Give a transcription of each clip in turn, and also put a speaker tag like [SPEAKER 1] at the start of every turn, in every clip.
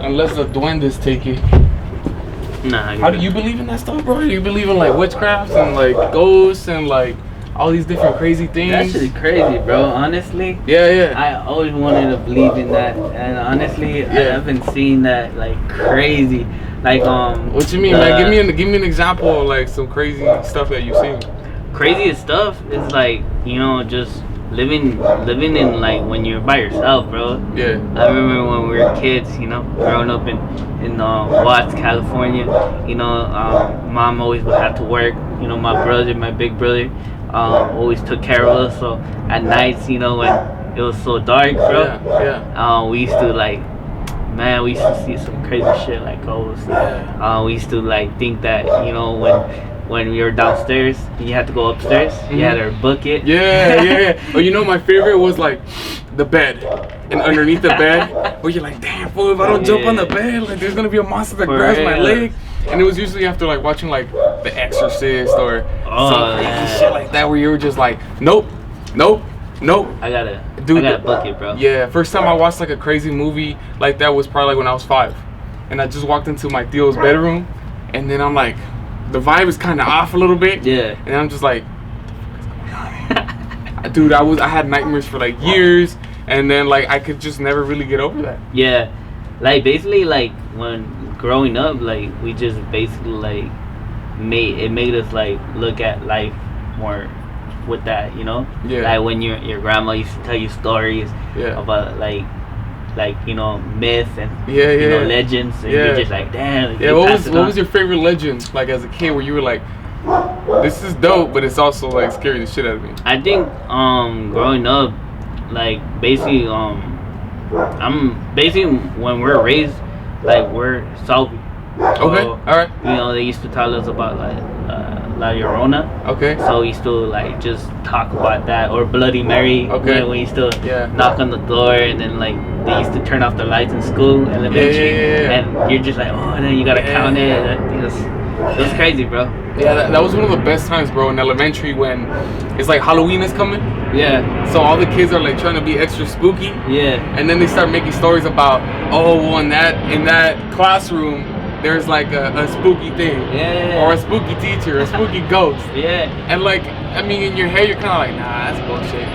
[SPEAKER 1] unless the duendes take it.
[SPEAKER 2] Nah.
[SPEAKER 1] How do you believe in that stuff, bro? You believe in like witchcrafts and like ghosts and like all these different crazy things?
[SPEAKER 2] That shit is crazy, bro. Honestly.
[SPEAKER 1] Yeah.
[SPEAKER 2] I always wanted to believe in that, and honestly, I've been seeing that like crazy. Like
[SPEAKER 1] What you mean, man? Give me an example of like some crazy stuff that you've seen.
[SPEAKER 2] Craziest stuff is like, you know, just living in like when you're by yourself, bro.
[SPEAKER 1] Yeah.
[SPEAKER 2] I remember when we were kids, you know, growing up in Watts, California. You know, mom always would have to work. You know, my big brother, always took care of us. So at nights, you know, when it was so dark, bro.
[SPEAKER 1] Yeah.
[SPEAKER 2] We used to like, man, we used to see some crazy shit like ghosts. We used to like think that, you know, when we were downstairs, you had to go upstairs. Mm-hmm. You had to book it.
[SPEAKER 1] Yeah. Oh, you know, my favorite was like the bed, and underneath the bed, where you're like, damn, fool, if I don't jump on the bed, like there's gonna be a monster that grabs my leg. And it was usually after like watching like The Exorcist or some crazy shit like that, where you were just like, nope.
[SPEAKER 2] I gotta book it, bro.
[SPEAKER 1] Yeah, first time I watched like a crazy movie like that was probably like when I was 5, and I just walked into my tío's bedroom, and then I'm like, the vibe is kind of off a little bit.
[SPEAKER 2] Yeah.
[SPEAKER 1] And I'm just like, dude, I had nightmares for like years, and then like I could just never really get over that.
[SPEAKER 2] Yeah, like basically like when growing up, like we just basically like made us like look at life more with that, you know.
[SPEAKER 1] Yeah.
[SPEAKER 2] Like when your grandma used to tell you stories about like you know, myth and you know, legends, and you're just like, damn.
[SPEAKER 1] Yeah. What was your favorite legend like as a kid where you were like, this is dope, but it's also like scary the shit out of me?
[SPEAKER 2] I think growing up, like basically I'm basically when we're raised, like we're Salvi.
[SPEAKER 1] Okay. All right.
[SPEAKER 2] You know, they used to tell us about like La Llorona.
[SPEAKER 1] Okay.
[SPEAKER 2] So we used to like just talk about that, or Bloody Mary.
[SPEAKER 1] Okay.
[SPEAKER 2] You know, we used to knock on the door, and then like they used to turn off the lights in school, elementary, and you're just like, oh, and then you gotta count it. It was crazy, bro.
[SPEAKER 1] Yeah, that was one of the best times, bro, in elementary when it's like Halloween is coming.
[SPEAKER 2] Yeah.
[SPEAKER 1] So all the kids are like trying to be extra spooky.
[SPEAKER 2] Yeah.
[SPEAKER 1] And then they start making stories about, oh, well, in that classroom, there's like a spooky thing.
[SPEAKER 2] Yeah.
[SPEAKER 1] Or a spooky teacher, a spooky ghost.
[SPEAKER 2] Yeah.
[SPEAKER 1] And like, I mean, in your head, you're kind of like, nah, that's bullshit.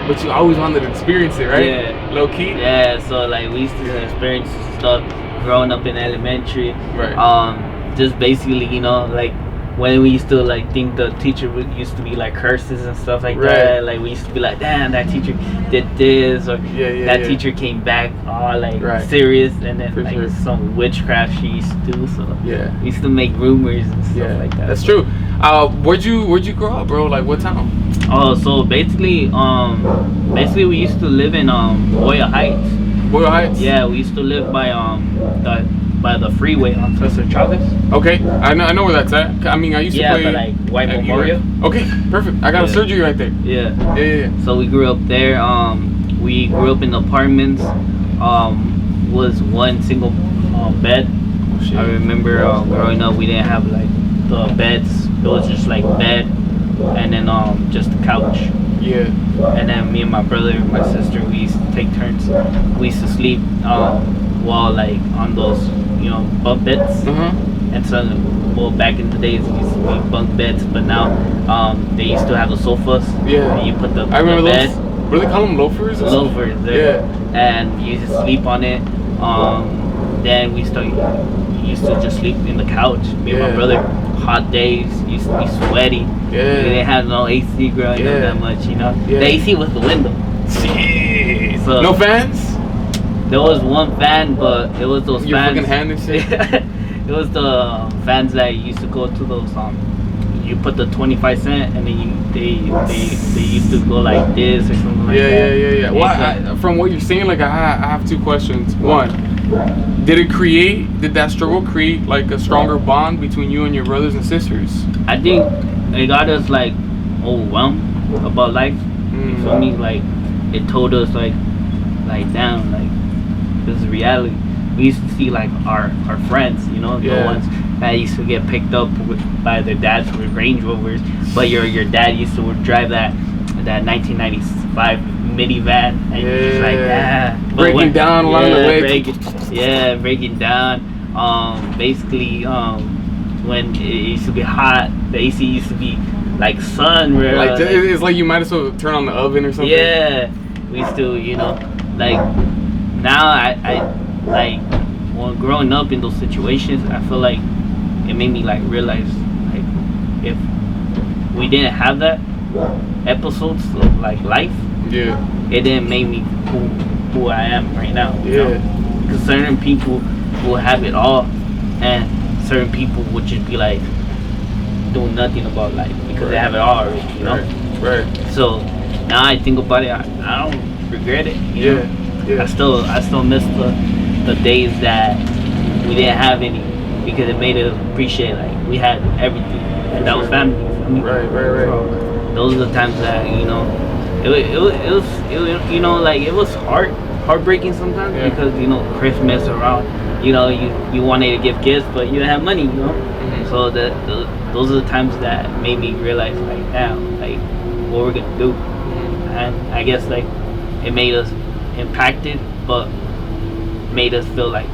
[SPEAKER 1] But you always wanted to experience it, right?
[SPEAKER 2] Yeah.
[SPEAKER 1] Low key.
[SPEAKER 2] Yeah. So like we used to experience stuff growing up in elementary.
[SPEAKER 1] Right.
[SPEAKER 2] Just basically, you know, like when we used to like think the teacher used to be like curses and stuff like that. Like we used to be like, damn, that teacher did this, or that teacher came back all like serious, and then like some witchcraft she used to do. So we used to make rumors and stuff like that.
[SPEAKER 1] That's true. Where'd you grow up, bro? Like what town?
[SPEAKER 2] Oh, so basically we used to live in Boyle Heights.
[SPEAKER 1] Boyle Heights?
[SPEAKER 2] Yeah, we used to live by the freeway on Cesar Chavez.
[SPEAKER 1] Okay, I know where that's at. I mean, I used to play.
[SPEAKER 2] Yeah, but like White Memorial.
[SPEAKER 1] Okay, perfect. I got a surgery right there.
[SPEAKER 2] Yeah.
[SPEAKER 1] Yeah.
[SPEAKER 2] So we grew up there. We grew up in apartments. Was one single bed.
[SPEAKER 1] Oh, shit.
[SPEAKER 2] I remember growing up, we didn't have like the beds. It was just like bed, and then just a couch.
[SPEAKER 1] Yeah.
[SPEAKER 2] And then me and my brother and my sister, we used to take turns. We used to sleep while like on those, you know, bunk beds. And so, well, back in the days it used to be bunk beds, but now they used to have the sofas.
[SPEAKER 1] Yeah.
[SPEAKER 2] And you put the
[SPEAKER 1] I remember
[SPEAKER 2] bed.
[SPEAKER 1] those. What do they call them? Loafers?
[SPEAKER 2] Loafers.
[SPEAKER 1] Yeah.
[SPEAKER 2] And you just sleep on it. Then we used to just sleep in the couch. Me and my brother. Hot days, used to be sweaty. Yeah. We didn't have no AC growing up that much, you know. Yeah. The AC was the window.
[SPEAKER 1] Jeez.
[SPEAKER 2] So,
[SPEAKER 1] no fans?
[SPEAKER 2] There was one fan, but it was those
[SPEAKER 1] Your
[SPEAKER 2] fans.
[SPEAKER 1] fucking hand and shit?
[SPEAKER 2] It was the fans that used to go to those you put the 25 cent, and then they used to go like this or something like that.
[SPEAKER 1] Yeah. Well, from what you're saying, like I have two questions. One, did that struggle create like a stronger bond between you and your brothers and sisters?
[SPEAKER 2] I think it got us like overwhelmed about life. You feel me? Like it told us like damn, like this is reality. We used to see like our friends, you know, the ones that used to get picked up by their dads with Range Rovers, but your dad used to drive that 1995 '85 minivan, and you're just like,
[SPEAKER 1] breaking down along the way.
[SPEAKER 2] Breaking down. Basically, when it used to be hot, the AC used to be like sun, bro.
[SPEAKER 1] Like it's like you might as well turn on the oven or something.
[SPEAKER 2] Yeah, we still, like now I like when growing up in those situations, I feel like it made me like realize like if we didn't have that episodes of like life, it didn't make me who I am right now. Because certain people will have it all, and certain people would just be like doing nothing about life because they have it all already,
[SPEAKER 1] Right.
[SPEAKER 2] So now I think about it, I don't regret it. You know? I still miss the days that we didn't have any, because it made us appreciate like we had everything, and that was family.
[SPEAKER 1] Right.
[SPEAKER 2] So those are the times that it was like it was heartbreaking sometimes, because Christmas around, you wanted to give gifts but you didn't have money, so those are the times that made me realize like, damn, like what we're gonna do. And I guess like it made us impacted, but made us feel like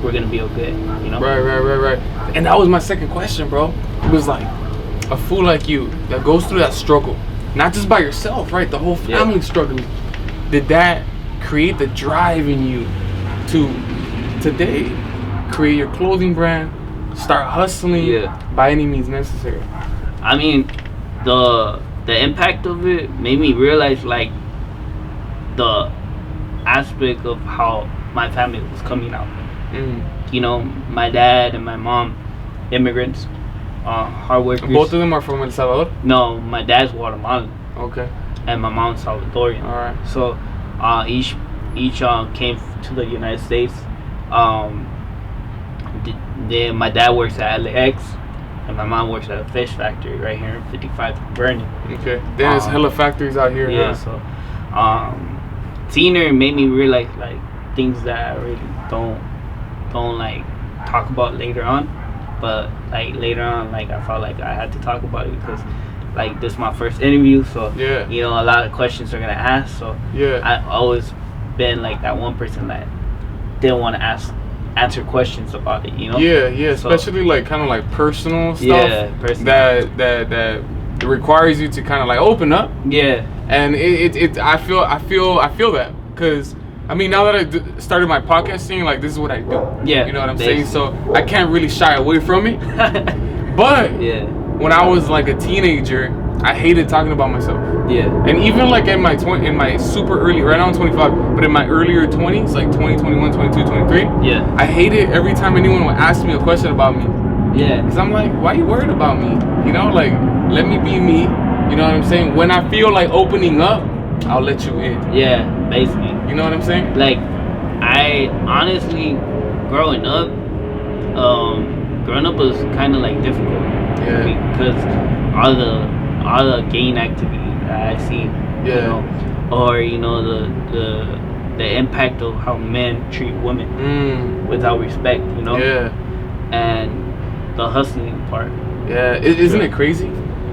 [SPEAKER 2] we're gonna be okay,
[SPEAKER 1] Right. And that was my second question, bro. It was like, a fool like you that goes through that struggle, not just by yourself, right? The whole family struggling. Did that create the drive in you to today create your clothing brand, start hustling by any means necessary?
[SPEAKER 2] I mean, the impact of it made me realize like the aspect of how my family was coming out. My dad and my mom, immigrants, hard workers.
[SPEAKER 1] Both of them are from El Salvador?
[SPEAKER 2] No, my dad's Guatemalan.
[SPEAKER 1] Okay.
[SPEAKER 2] And my mom's Salvadorian.
[SPEAKER 1] All right.
[SPEAKER 2] So each came to the United States. Then my dad works at LAX, and my mom works at a fish factory right here in 55 Vernon.
[SPEAKER 1] Okay. There's hella factories out here.
[SPEAKER 2] Yeah. So seeing her made me realize like things that I really don't like talk about later on, but like later on, like I felt like I had to talk about it because like this is my first interview, so a lot of questions are gonna ask. So I always been like that one person that didn't want to answer questions about it,
[SPEAKER 1] especially so, like kind of like personal stuff that requires you to kind of like open up. And I feel that, because I mean, now that I started my podcasting, like this is what I do. You know what I'm saying? So I can't really shy away from it. But when I was like a teenager, I hated talking about myself. And even like in my super early, right now I'm 25, but in my earlier 20s, like 20, 21, 22, 23, I hated every time anyone would ask me a question about me. Because I'm like, why are you worried about me? Like, let me be me. You know what I'm saying? When I feel like opening up, I'll let you in.
[SPEAKER 2] Basically.
[SPEAKER 1] You know what I'm saying?
[SPEAKER 2] Like, I honestly, growing up was kind of like difficult. Because all the gang activity that I see, or the impact of how men treat women without respect, and the hustling part.
[SPEAKER 1] Isn't it crazy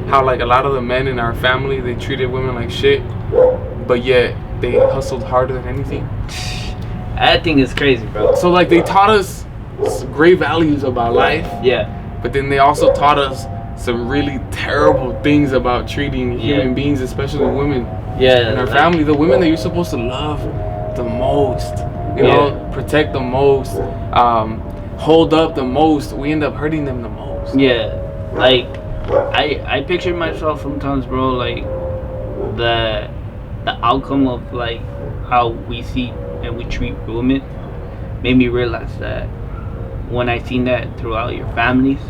[SPEAKER 1] how like a lot of the men in our family, they treated women like shit, but yet they hustled harder than anything?
[SPEAKER 2] I think it's crazy, bro.
[SPEAKER 1] So like they taught us great values about life, but then they also taught us some really terrible things about treating human beings, especially women in our family. The women that you're supposed to love the most, protect the most, hold up the most, we end up hurting them the most.
[SPEAKER 2] Like I picture myself sometimes, bro, like the outcome of like how we see and we treat women made me realize that when I seen that throughout your families,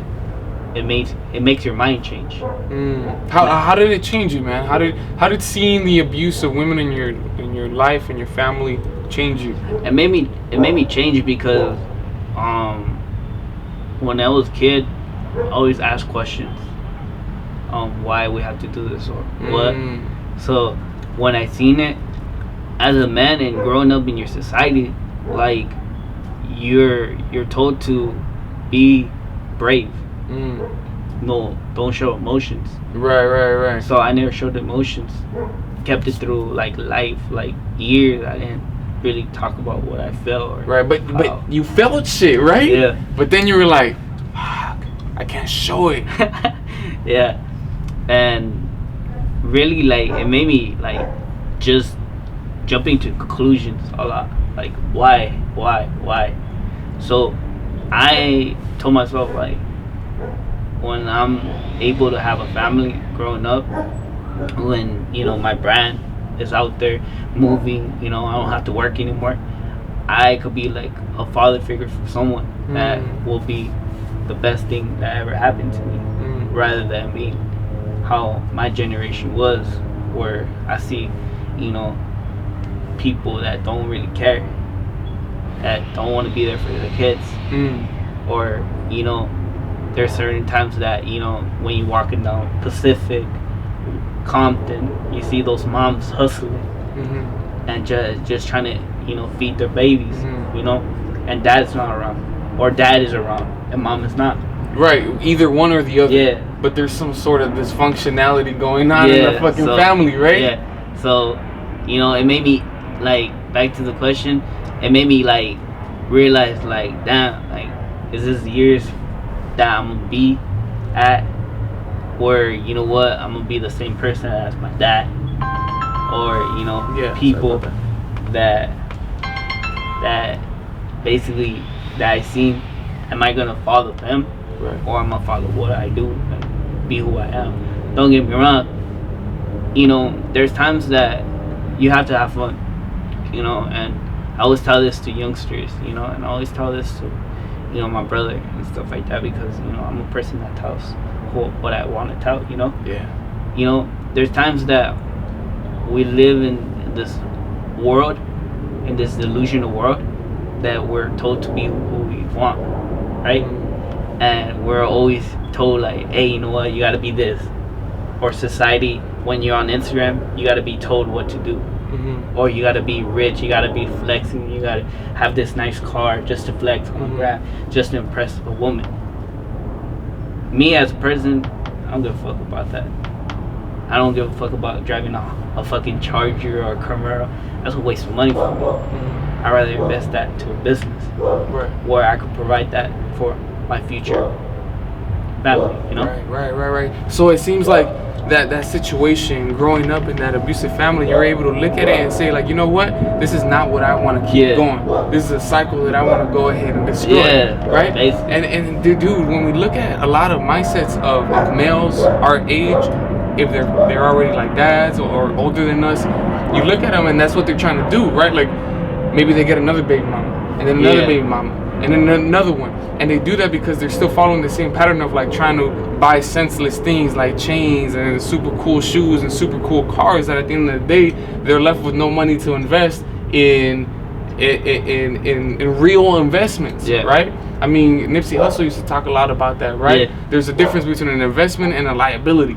[SPEAKER 2] it makes your mind change.
[SPEAKER 1] How did it change you, man? How did seeing the abuse of women in your life and your family change you?
[SPEAKER 2] It made me change because when I was a kid, I always asked questions why we have to do this or what. So when I seen it as a man and growing up in your society, like you're told to be brave. No, don't show emotions.
[SPEAKER 1] Right.
[SPEAKER 2] So I never showed emotions, kept it through like life, like years. I didn't really talk about what I felt. Or
[SPEAKER 1] right, but you felt shit, right?
[SPEAKER 2] Yeah.
[SPEAKER 1] But then you were like, fuck, I can't show it.
[SPEAKER 2] Yeah. And really, like, it made me like just jumping to conclusions a lot. Like, why? So I told myself, like, when I'm able to have a family growing up, when, you know, my brand is out there moving, you know, I don't have to work anymore, I could be like a father figure for someone that will be the best thing that ever happened to me, rather than being how my generation was, where I see, you know, people that don't really care, that don't want to be there for their kids, or, you know, there's certain times that, you know, when you're walking down Pacific, Compton, you see those moms hustling and just trying to, you know, feed their babies, you know, and dad's not around, or dad is around and mom is not.
[SPEAKER 1] Right, either one or the other.
[SPEAKER 2] Yeah.
[SPEAKER 1] But there's some sort of dysfunctionality going on in the fucking family, right?
[SPEAKER 2] Yeah. So, you know, it made me, like, back to the question, it made me like realize, like, damn, like, is this years that I'm gonna be at where, you know what, I'm gonna be the same person as my dad, or, you know, people that basically that I seen, am I gonna follow them, or am I gonna follow what I do and be who I am? Don't get me wrong, you know, there's times that you have to have fun, you know, and I always tell this to youngsters, you know, and I always tell this to, you know, my brother and stuff like that, because, you know, I'm a person that tells what I want to tell, you know. You know, there's times that we live in this world, in this delusional world, that we're told to be who we want, right? And we're always told, like, hey, you know what, you gotta be this. Or society, when you're on Instagram, you gotta be told what to do. Or you gotta be rich, you gotta be flexing, you gotta have this nice car just to flex on the graph, just to impress a woman. Me as a person, I don't give a fuck about that. I don't give a fuck about driving a fucking Charger or a Camaro. That's a waste of money for me. I'd rather invest that to a business where I could provide that for my future family, you know?
[SPEAKER 1] Right. So it seems like that situation, growing up in that abusive family, you're able to look at it and say, like, you know what, this is not what I want to keep going. This is a cycle that I want to go ahead and destroy, right?
[SPEAKER 2] Basically.
[SPEAKER 1] And dude, when we look at a lot of mindsets of males our age, if they're already like dads or older than us, you look at them and that's what they're trying to do, right? Like, maybe they get another baby mama, and then another baby mama, and then another one, and they do that because they're still following the same pattern of, like, trying to buy senseless things like chains and super cool shoes and super cool cars, that at the end of the day they're left with no money to invest in real investments, right? I mean, Nipsey Hussle used to talk a lot about that, right? There's a difference between an investment and a liability.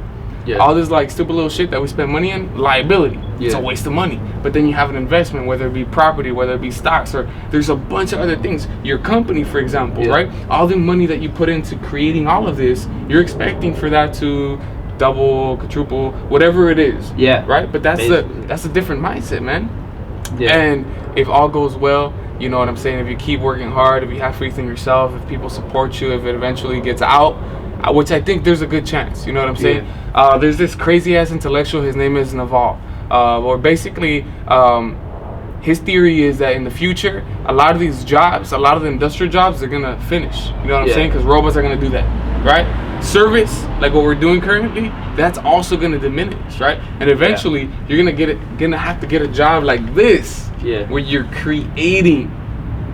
[SPEAKER 1] All this, like, stupid little shit that we spend money in, liability. It's a waste of money. But then you have an investment, whether it be property, whether it be stocks, or there's a bunch of other things. Your company, for example, right? All the money that you put into creating all of this, you're expecting for that to double, quadruple, whatever it is. Right? But that's a different mindset, man. And if all goes well, you know what I'm saying? If you keep working hard, if you have faith in yourself, if people support you, if it eventually gets out, which I think there's a good chance, you know what I'm saying? There's this crazy ass intellectual, his name is Naval, or basically his theory is that in the future, a lot of these jobs, a lot of the industrial jobs, they're gonna finish, you know what I'm saying? Because robots are gonna do that, right? Service, like what we're doing currently, that's also gonna diminish, right? And eventually you're gonna have to get a job like this, where you're creating,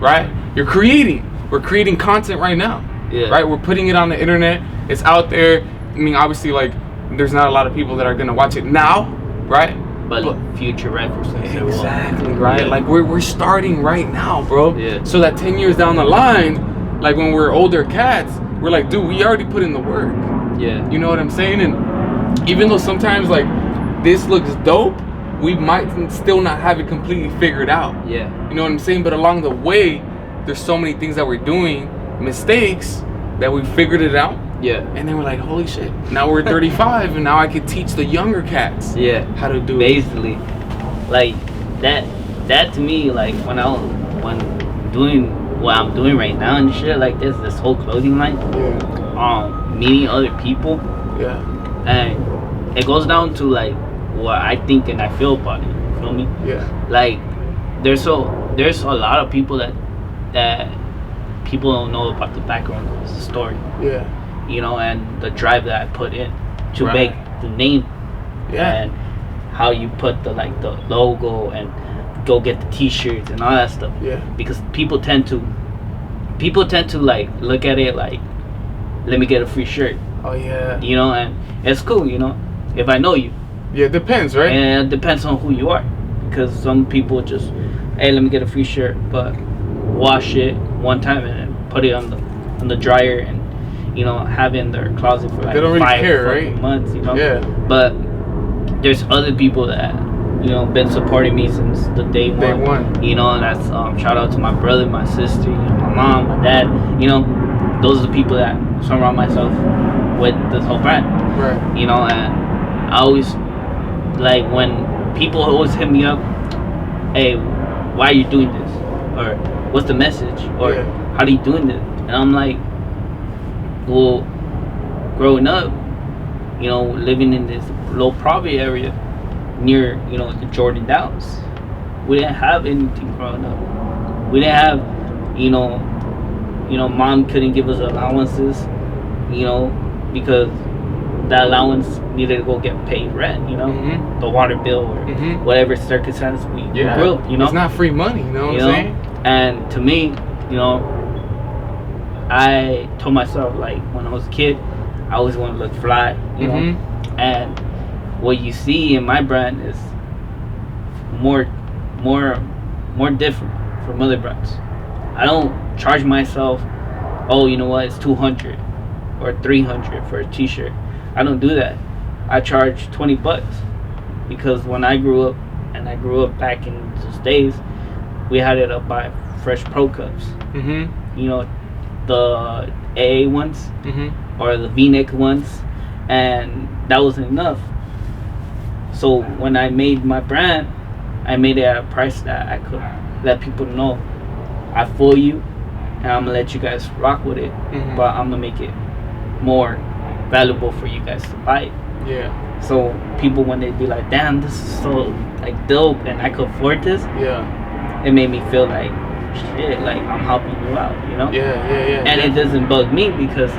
[SPEAKER 1] right? We're creating content right now, right? We're putting it on the internet, it's out there. I mean, obviously, like, there's not a lot of people that are gonna watch it now, right?
[SPEAKER 2] But future references.
[SPEAKER 1] Exactly, right? Like, we're starting right now, bro. So that 10 years down the line, like, when we're older cats, we're like, dude, we already put in the work. You know what I'm saying? And even though sometimes, like, this looks dope, we might still not have it completely figured out. You know what I'm saying? But along the way, there's so many things that we're doing, mistakes, that we figured it out,
[SPEAKER 2] Yeah.
[SPEAKER 1] And then we're like, holy shit. Now we're 35, and now I could teach the younger cats.
[SPEAKER 2] Yeah.
[SPEAKER 1] How to do
[SPEAKER 2] basically, like that to me, like when doing what I'm doing right now and shit like this whole clothing line.
[SPEAKER 1] Yeah.
[SPEAKER 2] Meeting other people.
[SPEAKER 1] Yeah.
[SPEAKER 2] And it goes down to like what I think and I feel about it. You feel me?
[SPEAKER 1] Yeah.
[SPEAKER 2] Like there's a lot of people that people don't know about the background of the story.
[SPEAKER 1] Yeah.
[SPEAKER 2] You know, and the drive that I put in to
[SPEAKER 1] Right.
[SPEAKER 2] make the name.
[SPEAKER 1] Yeah.
[SPEAKER 2] And how you put the logo and go get the t-shirts and all that stuff.
[SPEAKER 1] Yeah.
[SPEAKER 2] Because people tend to like look at it like, let me get a free shirt.
[SPEAKER 1] Oh yeah.
[SPEAKER 2] You know, and it's cool, you know, if I know you.
[SPEAKER 1] Yeah, it depends, right?
[SPEAKER 2] And it depends on who you are. Because some people just, hey, let me get a free shirt, but wash it one time and then put it on the dryer and, you know, have it in their closet for like
[SPEAKER 1] they don't really
[SPEAKER 2] 5
[SPEAKER 1] care,
[SPEAKER 2] fucking
[SPEAKER 1] right?
[SPEAKER 2] months, you know.
[SPEAKER 1] Yeah.
[SPEAKER 2] But there's other people that, you know, been supporting me since the day one. You know, and that's shout out to my brother, my sister, you know, my mom, my dad. You know, those are the people that surround myself with this whole brand.
[SPEAKER 1] Right.
[SPEAKER 2] You know, and I always like when people always hit me up, hey, why are you doing this? Or what's the message? Or how are you doing this? And I'm like, well, growing up, you know, living in this low poverty area near, you know, the Jordan Downs, we didn't have anything growing up. We didn't have, you know, mom couldn't give us allowances, you know, because that allowance needed to go get paid rent, you know, the water bill or whatever circumstance we grew up, you know.
[SPEAKER 1] It's not free money, you know what I'm saying?
[SPEAKER 2] And to me, you know, I told myself, like, when I was a kid, I always wanted to look fly, you know. And what you see in my brand is more different from other brands. I don't charge myself, oh, you know what, it's 200 or 300 for a t-shirt. I don't do that. I charge $20 because when I grew up, and I grew up back in those days, we had it up by Fresh Pro Cups. You know, the AA ones or the V-neck ones, and that wasn't enough. So when I made my brand, I made it at a price that I could let people know I fool you, and I'm gonna let you guys rock with it, but I'm gonna make it more valuable for you guys to buy it.
[SPEAKER 1] Yeah.
[SPEAKER 2] So people, when they be like, damn, this is so like dope and I could afford this, it made me feel like shit, like I'm helping you out, you know? And it doesn't bug me because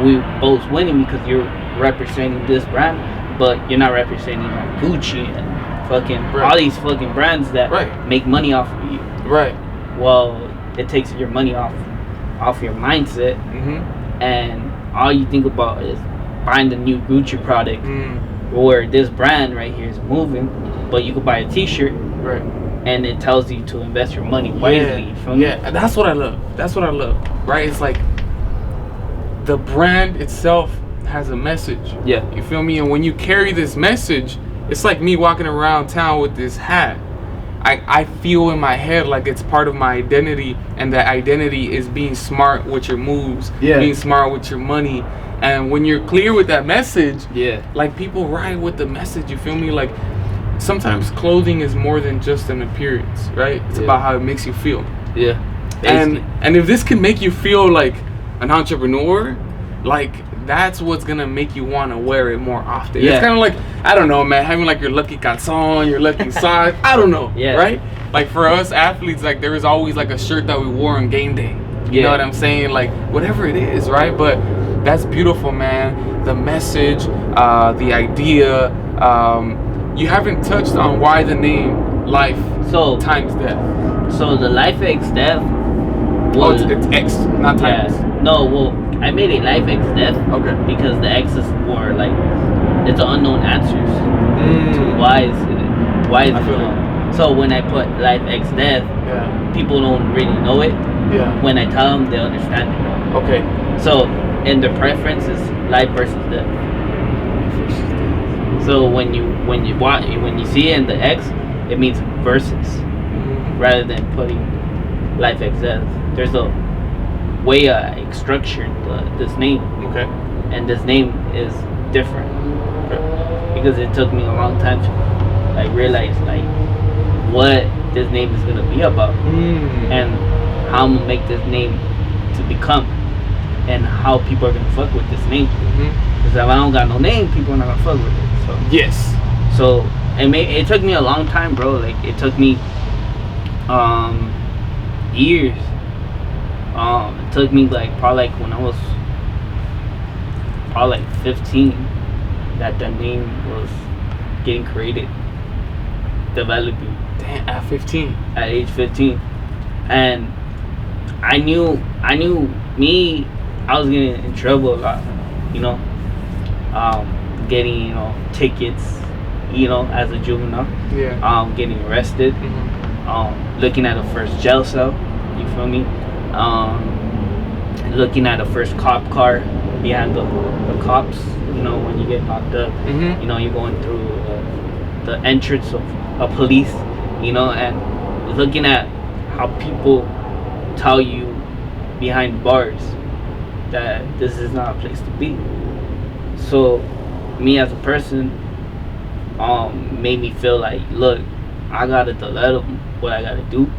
[SPEAKER 2] we both winning, because you're representing this brand, but you're not representing like Gucci and fucking all these fucking brands that make money off of you. Right. Well, it takes your money off your mindset, and all you think about is buying the new Gucci product, where this brand right here is moving, but you could buy a t-shirt, and it tells you to invest your money wisely.
[SPEAKER 1] And that's what I love. Right? It's like the brand itself has a message. You feel me? And when you carry this message, it's like me walking around town with this hat. I feel in my head like it's part of my identity, and that identity is being smart with your moves, being smart with your money. And when you're clear with that message, like people ride with the message, you feel me? Like sometimes clothing is more than just an appearance, right? It's about how it makes you feel. And if this can make you feel like an entrepreneur, like that's what's gonna make you want to wear it more often. It's kind of like, I don't know, man, having like your lucky calzone, your lucky sock, I don't know, right? Like for us athletes, like there is always like a shirt that we wore on game day. You know what I'm saying? Like whatever it is, right? But that's beautiful, man. The message, the idea. You haven't touched on why the name Life times Death.
[SPEAKER 2] So the Life X Death was...
[SPEAKER 1] it's X, not times.
[SPEAKER 2] No, well, I made it Life X Death because the X is more like, it's the unknown answers to why is it. So when I put Life X Death, people don't really know it. When I tell them, they'll understand it. So and the preference is life versus death. So when you see it in the X, it means versus, rather than putting life X death. There's a way I structured this name. and this name is different because it took me a long time to like realize like what this name is gonna be about and how I'm gonna make this name to become and how people are gonna fuck with this name. Because if I don't got no name, people are not gonna fuck with it. So
[SPEAKER 1] yes.
[SPEAKER 2] So it took me a long time, bro. Like it took me years. It took me like probably like when I was probably like 15 that the name was getting created, developing.
[SPEAKER 1] Damn, at 15.
[SPEAKER 2] At age 15, and I knew me. I was getting in trouble a lot, you know. Getting tickets, as a juvenile.
[SPEAKER 1] Yeah.
[SPEAKER 2] Getting arrested. Looking at the first jail cell. You feel me? Looking at the first cop car behind the cops. When you get locked up. You're going through the entrance of police. And looking at how people tell you behind bars that this is not a place to be. So me as a person made me feel like, look, I gotta develop what I gotta do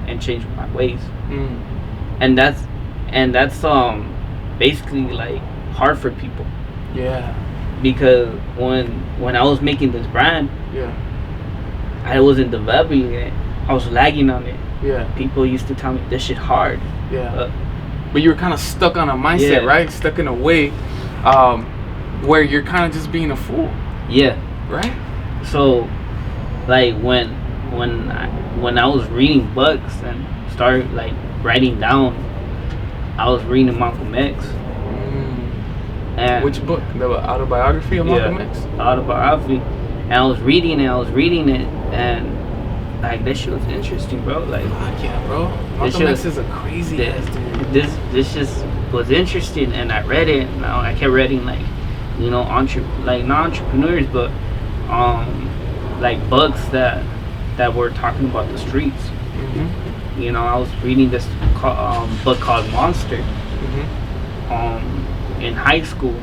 [SPEAKER 2] and change my ways. And that's basically like hard for people.
[SPEAKER 1] Yeah.
[SPEAKER 2] Because when I was making this brand,
[SPEAKER 1] yeah,
[SPEAKER 2] I wasn't developing it. I was lagging on it.
[SPEAKER 1] Yeah.
[SPEAKER 2] People used to tell me this shit hard.
[SPEAKER 1] Yeah. But you were kind of stuck on a mindset, right? Stuck in a way where you're kind of just being a fool.
[SPEAKER 2] Yeah.
[SPEAKER 1] Right?
[SPEAKER 2] So, like when I was reading books and started like writing down, I was reading Malcolm X. And
[SPEAKER 1] which book? The autobiography of Malcolm X?
[SPEAKER 2] Autobiography. And I was reading it, and like this shit was interesting, bro. Like,
[SPEAKER 1] fuck yeah, bro. Malcolm X is a crazy ass dude.
[SPEAKER 2] This just was interesting, and I read it. And I kept reading like, not entrepreneurs, but like books that were talking about the streets. I was reading this book called Monster. In high school,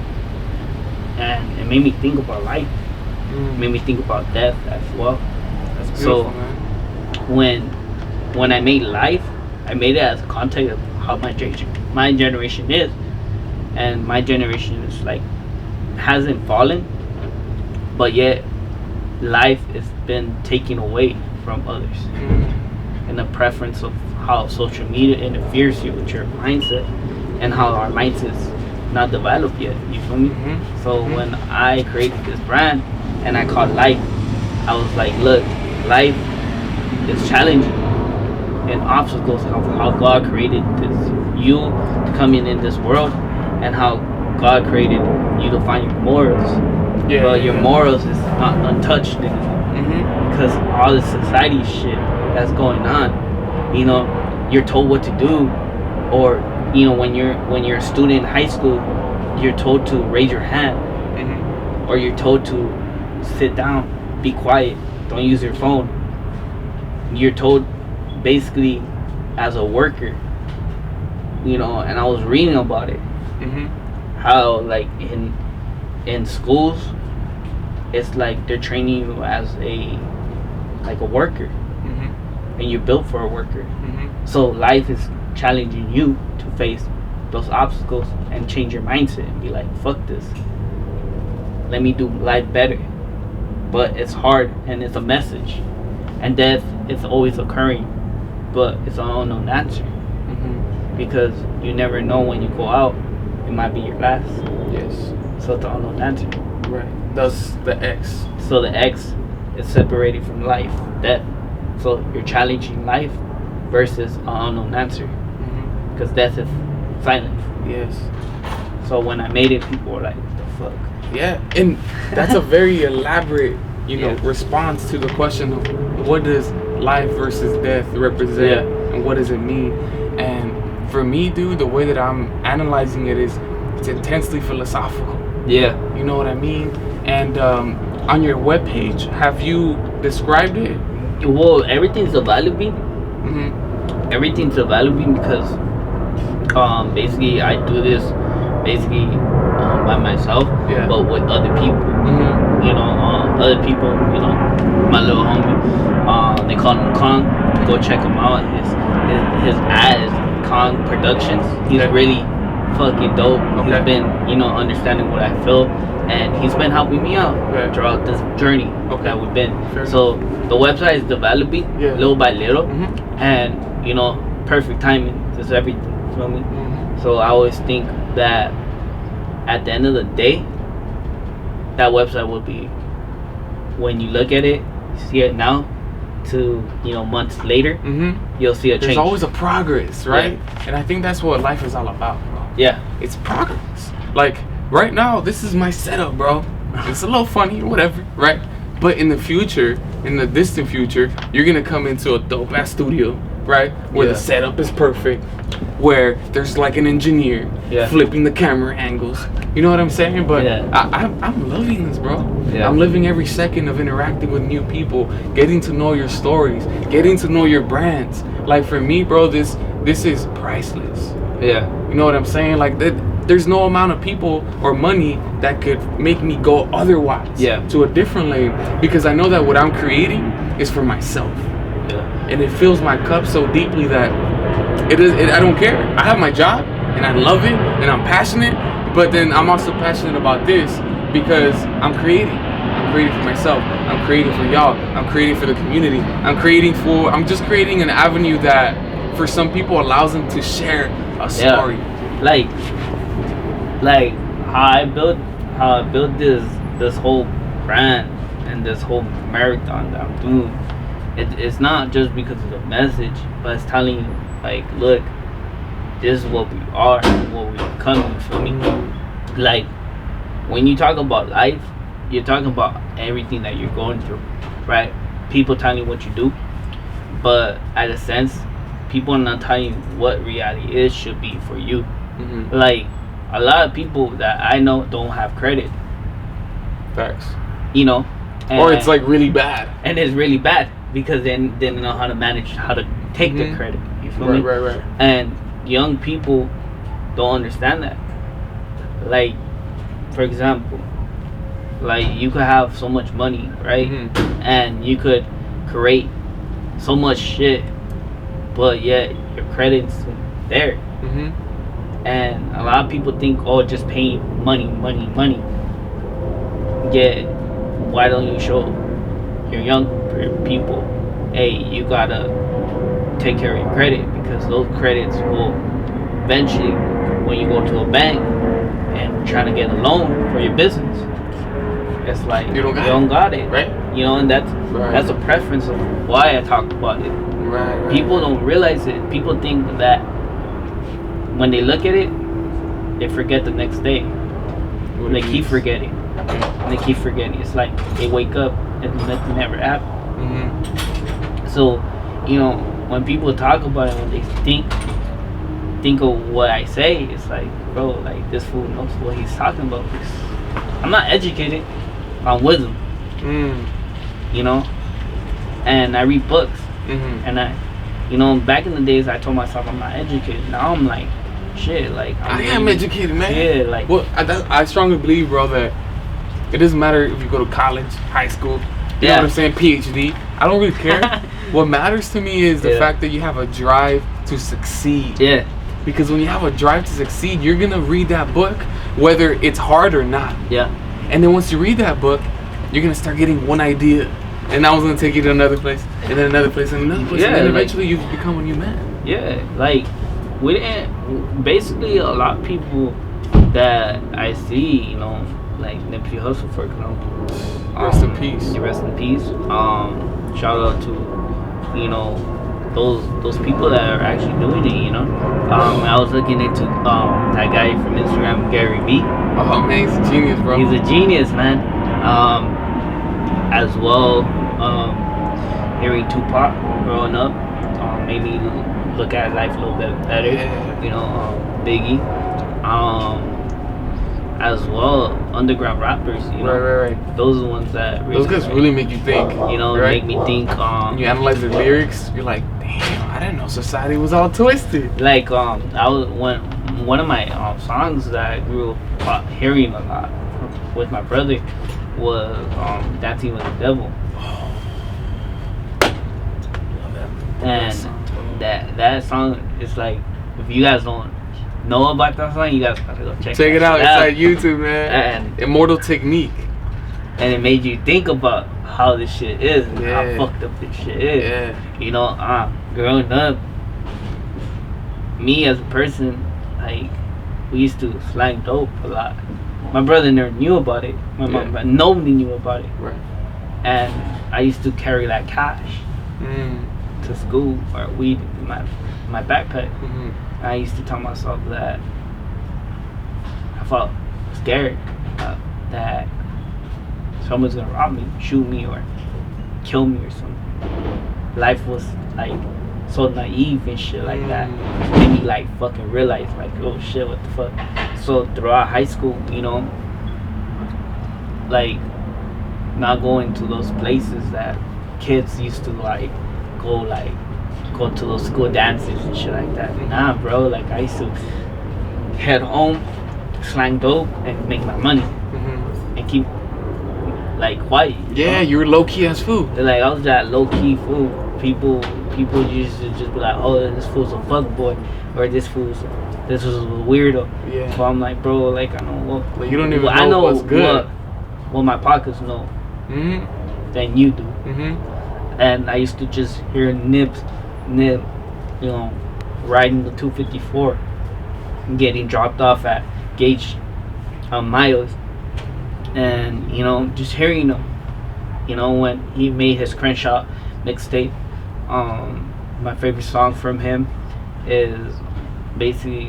[SPEAKER 2] and it made me think about life. It made me think about death as well.
[SPEAKER 1] That's beautiful,
[SPEAKER 2] so
[SPEAKER 1] man.
[SPEAKER 2] when I made life, I made it as a context of how my generation is, and my generation is like hasn't fallen, but yet life has been taken away from others, and the preference of how social media interferes you with your mindset, and how our mindset's not developed yet. You feel me? So when I created this brand and I called Life, I was like, look, life is challenging and obstacles of how God created you to come in this world, and how God created you to find your morals. But your morals is not untouched anymore, because all the society shit that's going on. You're told what to do, or when you're a student in high school, you're told to raise your hand, or you're told to sit down, be quiet, don't use your phone. You're told basically as a worker, and I was reading about it, how like in schools, it's like they're training you as a worker, and you're built for a worker. So life is challenging you to face those obstacles and change your mindset and be like, fuck this, let me do life better. But it's hard, and it's a message, and death is always occurring, but it's an unknown answer, because you never know when you go out, it might be your last.
[SPEAKER 1] Yes.
[SPEAKER 2] So it's an unknown answer.
[SPEAKER 1] Right. That's the X.
[SPEAKER 2] So the X is separated from life, death. So you're challenging life versus an unknown answer, because death is silent.
[SPEAKER 1] Yes.
[SPEAKER 2] So when I made it, people were like, what the fuck?
[SPEAKER 1] Yeah, and that's a very elaborate, response to the question of what does life versus death represent, and what does it mean. And for me, dude, the way that I'm analyzing it is it's intensely philosophical. Yeah. You know what I mean? And on your webpage, have you described it?
[SPEAKER 2] Well, everything's developing. Everything's developing because basically I do this by myself, but with other people. You know, other people. You know, my little homie. They call him Kong. Go check him out. His ad is Kong Productions. He's really fucking dope. He's been, you know, understanding what I feel, and he's been helping me out throughout this journey that we've been. So the website is Liability, little by little, and you know, perfect timing. Just everything. You feel me? So I always think that at the end of the day, that website will be, when you look at it, see it now, to, you know, months later, you'll see a change.
[SPEAKER 1] There's always a progress, right? And I think that's what life is all about, bro. It's progress. Like right now, this is my setup, bro. It's a little funny, whatever, right? But in the future, in the distant future, you're gonna come into a dope ass studio, right? Where the setup is perfect, where there's like an engineer flipping the camera angles. You know what I'm saying? But I'm loving this, bro. I'm living every second of interacting with new people, getting to know your stories, getting to know your brands. Like for me, bro, this is priceless. You know what I'm saying? Like there's no amount of people or money that could make me go otherwise to a different lane, because I know that what I'm creating is for myself. And it fills my cup so deeply that I don't care. I have my job and I love it and I'm passionate, but then I'm also passionate about this because I'm creating. I'm creating for myself. I'm creating for y'all. I'm creating for the community. I'm just creating an avenue that for some people allows them to share a story.
[SPEAKER 2] Like how I built this whole brand and this whole marathon that I'm doing. It's not just because of the message, but it's telling you, like, look, this is what we are, what we're becoming. For me, like, when you talk about life, you're talking about everything that you're going through, right? People telling you what you do, but at a sense, people are not telling you what reality is should be for you. Like, a lot of people that I know don't have credit.
[SPEAKER 1] Facts.
[SPEAKER 2] You know,
[SPEAKER 1] or it's like really bad.
[SPEAKER 2] And it's really bad because they didn't know how to manage, how to take the credit. You feel me?
[SPEAKER 1] Right.
[SPEAKER 2] And young people don't understand that. Like, for example, like you could have so much money, right? And you could create so much shit, but yet your credit's there. And a lot of people think, oh, just pay money. Yet, why don't you show your young people, hey, you gotta take care of your credit, because those credits will eventually, when you go to a bank and try to get a loan for your business, it's like you don't got it,
[SPEAKER 1] right?
[SPEAKER 2] You know, and that's a preference of why I talk about it.
[SPEAKER 1] Right.
[SPEAKER 2] People don't realize it. People think that when they look at it, they forget the next day. And they keep forgetting. It's like they wake up and nothing ever happened. So, you know, when people talk about it, when they think of what I say, it's like, bro, like this fool knows what he's talking about. I'm not educated on wisdom, you know, and I read books, and I, you know, back in the days I told myself I'm not educated. Now I'm like, shit, like
[SPEAKER 1] I am educated, man.
[SPEAKER 2] Yeah, like,
[SPEAKER 1] well, I strongly believe, bro, that it doesn't matter if you go to college, high school, you know what I'm saying, PhD. I don't really care. What matters to me is the fact that you have a drive to succeed. Because when you have a drive to succeed, you're gonna read that book, whether it's hard or not. And then once you read that book, you're gonna start getting one idea, and that one's gonna take you to another place, and then another place, and another place, and then eventually you become a new man.
[SPEAKER 2] Like we didn't. Basically, a lot of people that I see, you know, like Nipsey Hussle, for example.
[SPEAKER 1] Rest in peace.
[SPEAKER 2] Rest in peace. Shout out to, you know, those people that are actually doing it, you know. I was looking into that guy from Instagram, Gary Vee.
[SPEAKER 1] Oh man, he's a genius, bro.
[SPEAKER 2] He's a genius, man. As well, hearing Tupac growing up made me look at life a little bit better. You know, Biggie. As well, underground rappers, you know. Right. Those are the ones that really,
[SPEAKER 1] those guys really make you think.
[SPEAKER 2] You know, make me think.
[SPEAKER 1] When you analyze their lyrics, you're like, damn, I didn't know society was all twisted.
[SPEAKER 2] Like, I was one of my songs that I grew up hearing a lot with my brother was "Dancing with the Devil." And that song is like, if you guys don't know about that song, you guys gotta go check
[SPEAKER 1] it out. It's on YouTube, man.
[SPEAKER 2] And
[SPEAKER 1] Immortal Technique.
[SPEAKER 2] And it made you think about how this shit is and how fucked up this shit is.
[SPEAKER 1] Yeah.
[SPEAKER 2] You know, growing up, me as a person, like, we used to slang dope a lot. My brother never knew about it. My mom, nobody knew about it.
[SPEAKER 1] Right.
[SPEAKER 2] And I used to carry that cash to school, or weed in my backpack. I used to tell myself that I felt scared that someone's gonna rob me, shoot me, or kill me or something. Life was like so naive and shit like that. Made me like fucking realize like, oh shit, what the fuck. So throughout high school, you know, like not going to those places that kids used to like go to those school dances and shit like that. Nah, bro, like I used to head home, slang dope, and make my money and keep like quiet.
[SPEAKER 1] Yeah, you were low key as fool.
[SPEAKER 2] Like I was that low key fool. People used to just be like, oh, this fool's a fuck boy, or this was a weirdo.
[SPEAKER 1] Yeah.
[SPEAKER 2] So I'm like, bro, like I know what.
[SPEAKER 1] Like you don't even know what's good.
[SPEAKER 2] What my pockets know than you do. And I used to just hear Nip, you know, riding the 254, getting dropped off at Gage Miles, and you know, just hearing him. You know, when he made his Crenshaw mixtape, my favorite song from him is basically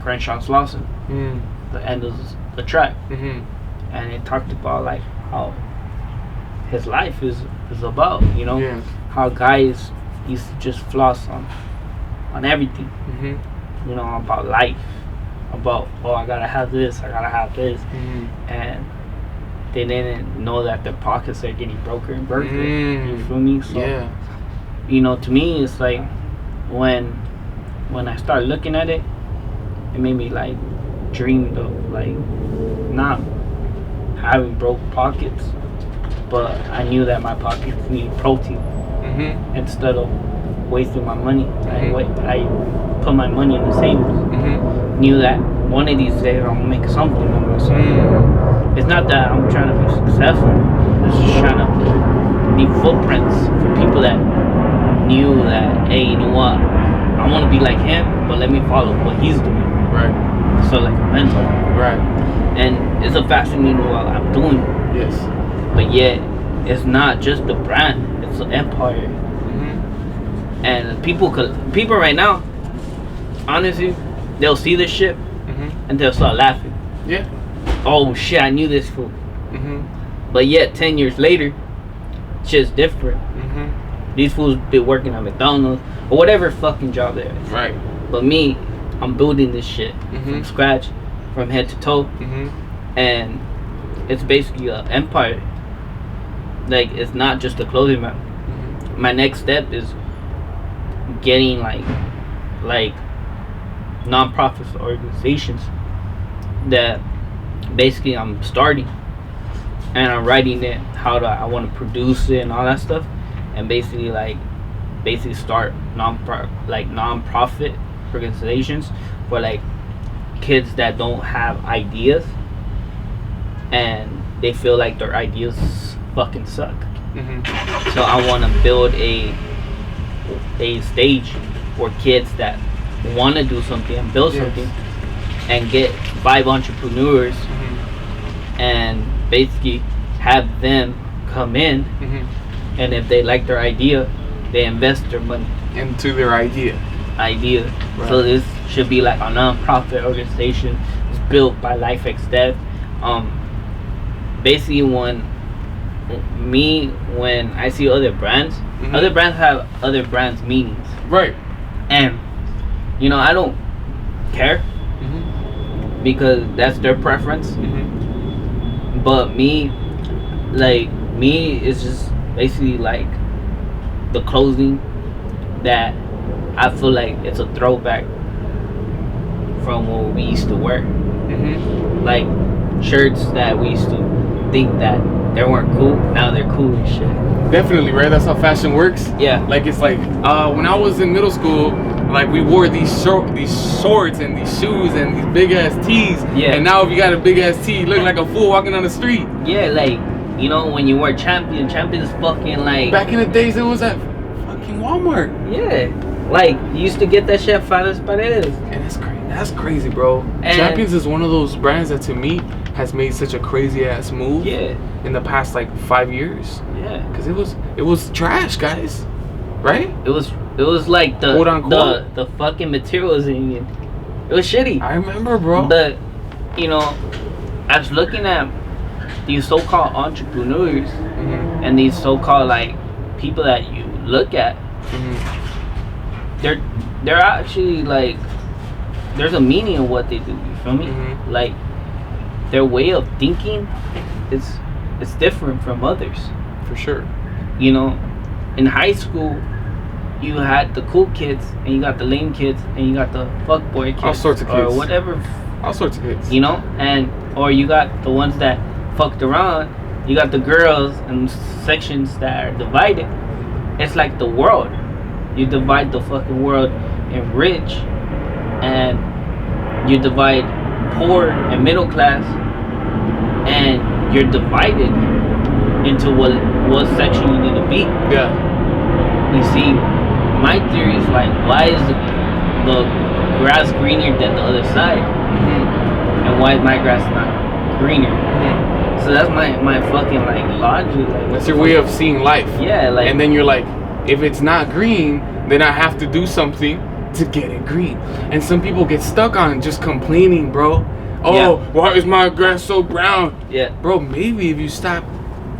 [SPEAKER 2] Crenshaw's Lawson. The end of the track, and it talked about like how his life is about, you know, how guys used to just floss on everything, you know, about life, about, oh, I gotta have this, and they didn't know that their pockets are getting broker and broker. You feel me? So, you know, to me, it's like when I started looking at it, it made me like dreamed of like not having broke pockets, but I knew that my pockets needed protein. Instead of wasting my money, I put my money in the savings. Knew that one of these days I'm gonna make something of myself. It's not that I'm trying to be successful. It's just trying to leave footprints for people that knew that, hey, you know what? I want to be like him, but let me follow what he's doing.
[SPEAKER 1] Right.
[SPEAKER 2] So like a mentor.
[SPEAKER 1] Right.
[SPEAKER 2] And it's a fascinating what I'm doing.
[SPEAKER 1] Yes.
[SPEAKER 2] But yet, it's not just the brand; it's an empire. And people right now, honestly, they'll see this shit and they'll start laughing.
[SPEAKER 1] Yeah.
[SPEAKER 2] Oh shit! I knew this fool. But yet, 10 years later, shit's different. These fools be working at McDonald's or whatever fucking job there is.
[SPEAKER 1] Right.
[SPEAKER 2] But me, I'm building this shit from scratch, from head to toe, and it's basically an empire. Like, it's not just a clothing brand. My next step is getting like non-profit organizations that basically I'm starting, and I'm writing it how I want to produce it and all that stuff, and basically start non-profit organizations for like kids that don't have ideas and they feel like their ideas fucking suck. So I want to build a stage for kids that want to do something and build something, and get 5 entrepreneurs and basically have them come in, and if they like their idea, they invest their money
[SPEAKER 1] into their idea.
[SPEAKER 2] Right. So this should be like a non-profit organization. It's built by LifeXDev. Basically, when I see other brands, other brands have other brands' meanings. Right. And you know, I don't care because that's their preference. But me, it's just basically like the clothing that I feel like it's a throwback from what we used to wear.
[SPEAKER 1] Mm-hmm.
[SPEAKER 2] Like shirts that we used to think that they weren't cool, now they're cool and shit.
[SPEAKER 1] Definitely, right? That's how fashion works.
[SPEAKER 2] Yeah.
[SPEAKER 1] Like it's like when I was in middle school, like we wore these shorts and these shoes and these big ass tees.
[SPEAKER 2] Yeah.
[SPEAKER 1] And now if you got a big ass tee, you look like a fool walking on the street.
[SPEAKER 2] Yeah, like, you know, when you wear Champion's fucking like.
[SPEAKER 1] Back in the days, it was at fucking Walmart.
[SPEAKER 2] Yeah. Like, you used to get that shit at Fadas Paredes.
[SPEAKER 1] And that's crazy. That's crazy, bro.
[SPEAKER 2] And
[SPEAKER 1] Champions is one of those brands that to me has made such a crazy ass move.
[SPEAKER 2] Yeah.
[SPEAKER 1] In the past like 5 years.
[SPEAKER 2] Yeah.
[SPEAKER 1] Cause it was trash, guys. Right?
[SPEAKER 2] It was like the
[SPEAKER 1] Quote unquote.
[SPEAKER 2] the fucking materials in it. It was shitty.
[SPEAKER 1] I remember, bro.
[SPEAKER 2] But, you know, I was looking at these so-called entrepreneurs
[SPEAKER 1] Mm-hmm.
[SPEAKER 2] and these so-called like people that you look at.
[SPEAKER 1] Mm-hmm.
[SPEAKER 2] They're actually like, there's a meaning of what they do. You feel me?
[SPEAKER 1] Mm-hmm.
[SPEAKER 2] Like their way of thinking is different from others.
[SPEAKER 1] For sure.
[SPEAKER 2] You know, in high school, you had the cool kids and you got the lame kids and you got the fuckboy kids,
[SPEAKER 1] All sorts of kids.
[SPEAKER 2] or whatever.
[SPEAKER 1] All sorts of kids.
[SPEAKER 2] You know, and or you got the ones that fucked around. You got the girls and sections that are divided. It's like the world. You divide the fucking world in rich, and you divide poor and middle class, and you're divided into what section you need to be.
[SPEAKER 1] Yeah.
[SPEAKER 2] You see, my theory is like, why is the grass greener than the other side?
[SPEAKER 1] Mm-hmm.
[SPEAKER 2] And why is my grass not greener?
[SPEAKER 1] Mm-hmm.
[SPEAKER 2] So that's my fucking like logic. Like,
[SPEAKER 1] That's your way of seeing life.
[SPEAKER 2] Yeah, like.
[SPEAKER 1] And then you're like, if it's not green, then I have to do something to get it green. And some people get stuck on just complaining, bro. Oh,
[SPEAKER 2] Yeah.
[SPEAKER 1] why is my grass so brown?
[SPEAKER 2] Yeah.
[SPEAKER 1] Bro, maybe if you stop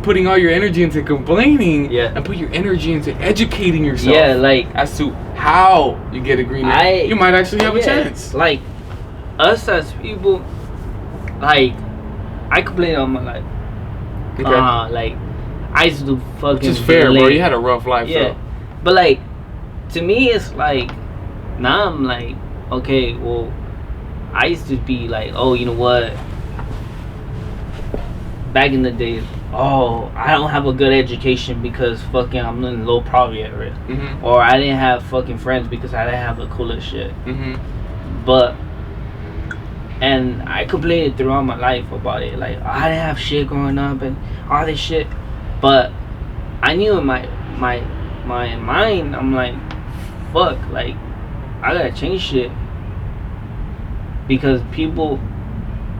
[SPEAKER 1] putting all your energy into complaining,
[SPEAKER 2] Yeah.
[SPEAKER 1] and put your energy into educating yourself,
[SPEAKER 2] Yeah, like.
[SPEAKER 1] as to how you get it green, you might actually have a chance.
[SPEAKER 2] Like, us as people, like, I complain all my life.
[SPEAKER 1] Okay.
[SPEAKER 2] Like, I used to fucking.
[SPEAKER 1] Which is fair, bro. You had a rough life,
[SPEAKER 2] Yeah.
[SPEAKER 1] though.
[SPEAKER 2] But, like, to me, it's like, now I'm like, okay, well, I used to be like, oh, you know what? Back in the day, oh, I don't have a good education because fucking I'm in low poverty area.
[SPEAKER 1] Mm-hmm.
[SPEAKER 2] Or I didn't have fucking friends because I didn't have the coolest shit.
[SPEAKER 1] Mm-hmm.
[SPEAKER 2] But, and I complained throughout my life about it. Like, I didn't have shit growing up and all this shit. But I knew in my mind, I'm like, fuck, like, I gotta change shit. Because people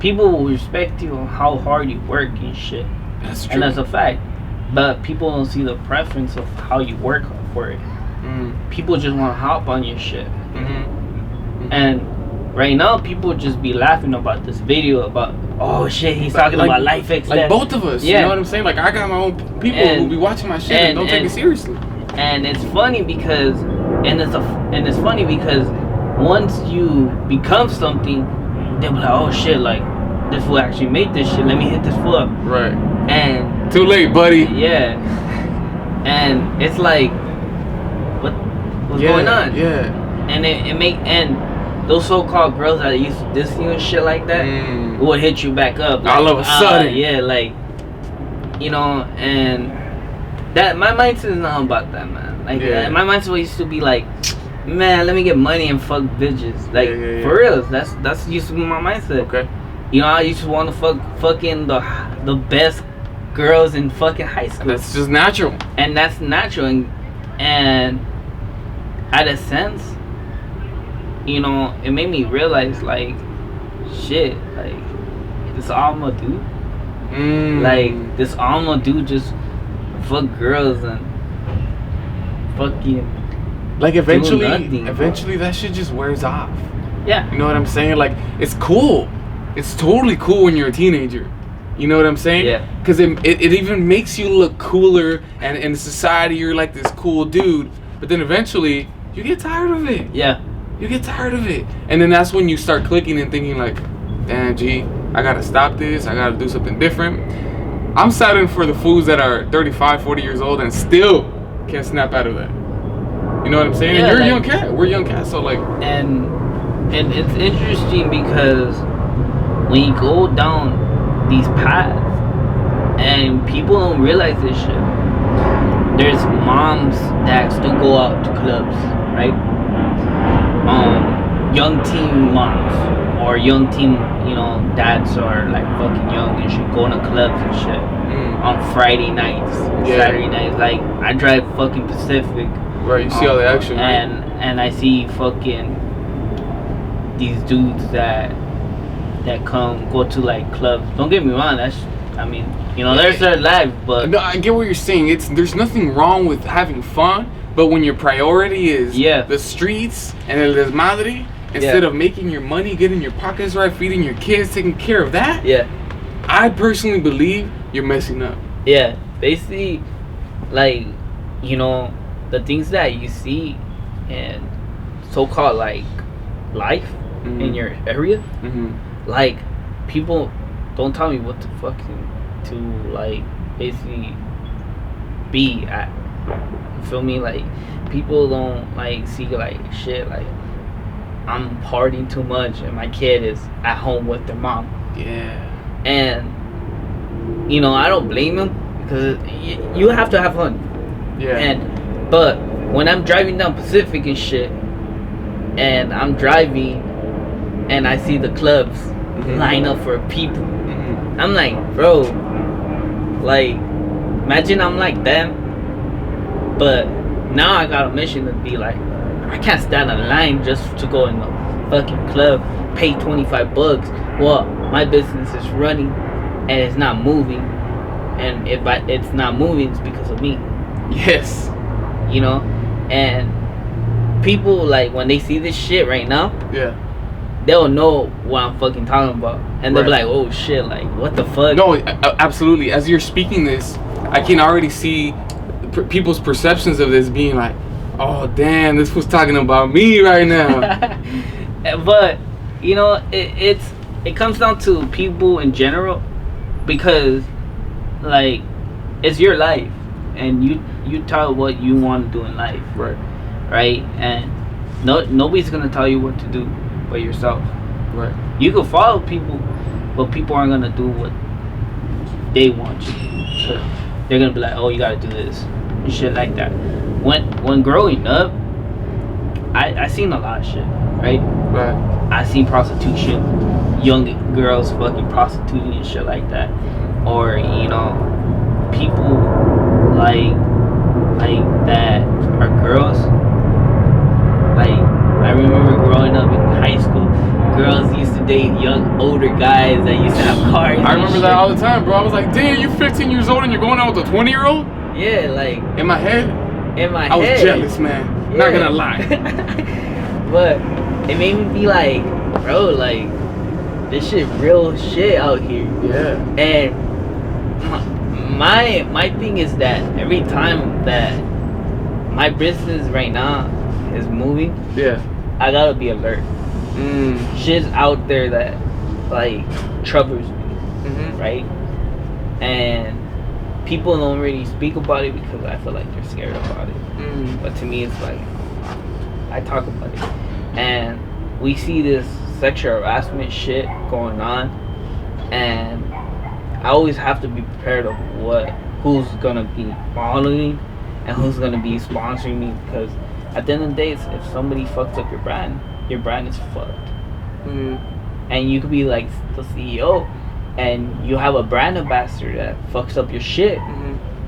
[SPEAKER 2] will respect you on how hard you work and shit.
[SPEAKER 1] That's true.
[SPEAKER 2] And that's a fact. But people don't see the preference of how you work for it.
[SPEAKER 1] Mm-hmm.
[SPEAKER 2] People just want to hop on your shit.
[SPEAKER 1] Mm-hmm.
[SPEAKER 2] And right now, people just be laughing about this video about, oh shit, he's talking about life hacks.
[SPEAKER 1] Like both of us,
[SPEAKER 2] yeah.
[SPEAKER 1] You know what I'm saying? Like I got my own people who be watching my shit and don't take it seriously.
[SPEAKER 2] And it's funny because, it's funny because once you become something, they'll be like, oh shit, like this fool actually made this shit. Let me hit this fool up.
[SPEAKER 1] Right.
[SPEAKER 2] And
[SPEAKER 1] too late, buddy.
[SPEAKER 2] Yeah. And it's like, what's going on?
[SPEAKER 1] Yeah.
[SPEAKER 2] And and those so-called girls that used to diss you and shit like that would hit you back up. Like,
[SPEAKER 1] all of a sudden.
[SPEAKER 2] Yeah, like, you know, and that my mindset is not about that, man. Like, my mindset used to be like, man, let me get money and fuck bitches. Like, for real, that's used to be my mindset.
[SPEAKER 1] Okay.
[SPEAKER 2] You know, I used to want to fucking the best girls in fucking high school.
[SPEAKER 1] That's just natural.
[SPEAKER 2] And that's natural, and at a sense, you know, it made me realize, like, shit, like, this all I'm gonna do. Like, this all I'm gonna do just fuck girls and fucking.
[SPEAKER 1] Like, eventually that shit just wears off.
[SPEAKER 2] Yeah.
[SPEAKER 1] You know what I'm saying? Like, it's cool. It's totally cool when you're a teenager. You know what I'm saying?
[SPEAKER 2] Yeah.
[SPEAKER 1] Because it even makes you look cooler, and in society you're like this cool dude. But then eventually you get tired of it.
[SPEAKER 2] Yeah.
[SPEAKER 1] You get tired of it. And then that's when you start clicking and thinking like, damn, G, I gotta stop this. I gotta do something different. I'm saddened for the fools that are 35, 40 years old and still can't snap out of that. You know what I'm saying?
[SPEAKER 2] Yeah,
[SPEAKER 1] and you're
[SPEAKER 2] like,
[SPEAKER 1] a young cat. We're young cats, so like.
[SPEAKER 2] And And it's interesting because when you go down these paths and people don't realize this shit, there's moms that still go out to clubs, right? Young teen moms or young teen, dads are like fucking young and shit, going to clubs and shit on Friday nights, Saturday nights. Like I drive fucking Pacific.
[SPEAKER 1] Right, you see all the action.
[SPEAKER 2] And I see fucking these dudes that go to like clubs. Don't get me wrong, there's their life, but
[SPEAKER 1] no, I get what you're saying. There's nothing wrong with having fun, but when your priority is the streets and el desmadre, instead of making your money, getting your pockets right, feeding your kids, taking care of that, I personally believe you're messing up.
[SPEAKER 2] Yeah, basically, like, the things that you see in so-called like life in your area, like people don't tell me what to fucking to like basically be at. You feel me? Like people don't like see like shit like I'm partying too much and my kid is at home with their mom.
[SPEAKER 1] Yeah.
[SPEAKER 2] And I don't blame them because you have to have fun.
[SPEAKER 1] Yeah.
[SPEAKER 2] But when I'm driving down Pacific and shit, and I'm driving, and I see the clubs line up for people, I'm like, bro, like, imagine I'm like them, but now I got a mission to be like, I can't stand in line just to go in the fucking club, pay $25. Well, my business is running, and it's not moving, and if it's not moving, it's because of me.
[SPEAKER 1] Yes.
[SPEAKER 2] And people like when they see this shit right now, they'll know what I'm fucking talking about, and they'll be like, "Oh shit, like what the fuck?"
[SPEAKER 1] No, absolutely. As you're speaking this, I can already see people's perceptions of this being like, "Oh damn, this was talking about me right now."
[SPEAKER 2] But it comes down to people in general, because like it's your life, and you tell what you want to do in life, right? And nobody's gonna tell you what to do but yourself.
[SPEAKER 1] Right.
[SPEAKER 2] You can follow people, but people aren't gonna do what they want you to do. They're gonna be like, oh, you gotta do this and shit like that. When growing up, I seen a lot of shit, right? I seen prostitution, young girls fucking prostituting and shit like that, or people like that are girls. Like I remember growing up in high school, girls used to date older guys that used to have cars.
[SPEAKER 1] I remember that all the time, bro. I was like, damn, you're 15 years old and you're going out with a 20-year-old?
[SPEAKER 2] Yeah, like
[SPEAKER 1] in my head, I was jealous, man. Yeah. Not gonna lie.
[SPEAKER 2] But it made me be like, bro, like this shit real shit out here.
[SPEAKER 1] Yeah.
[SPEAKER 2] And my thing is that every time that my business right now is moving, I gotta be alert. Shit's out there that like troubles me, right? And people don't really speak about it because I feel like they're scared about it. But to me, it's like I talk about it, and we see this sexual harassment shit going on, and I always have to be prepared of who's gonna be following and who's gonna be sponsoring me, because at the end of the day, if somebody fucks up your brand is fucked. And you could be like the CEO, and you have a brand ambassador that fucks up your shit,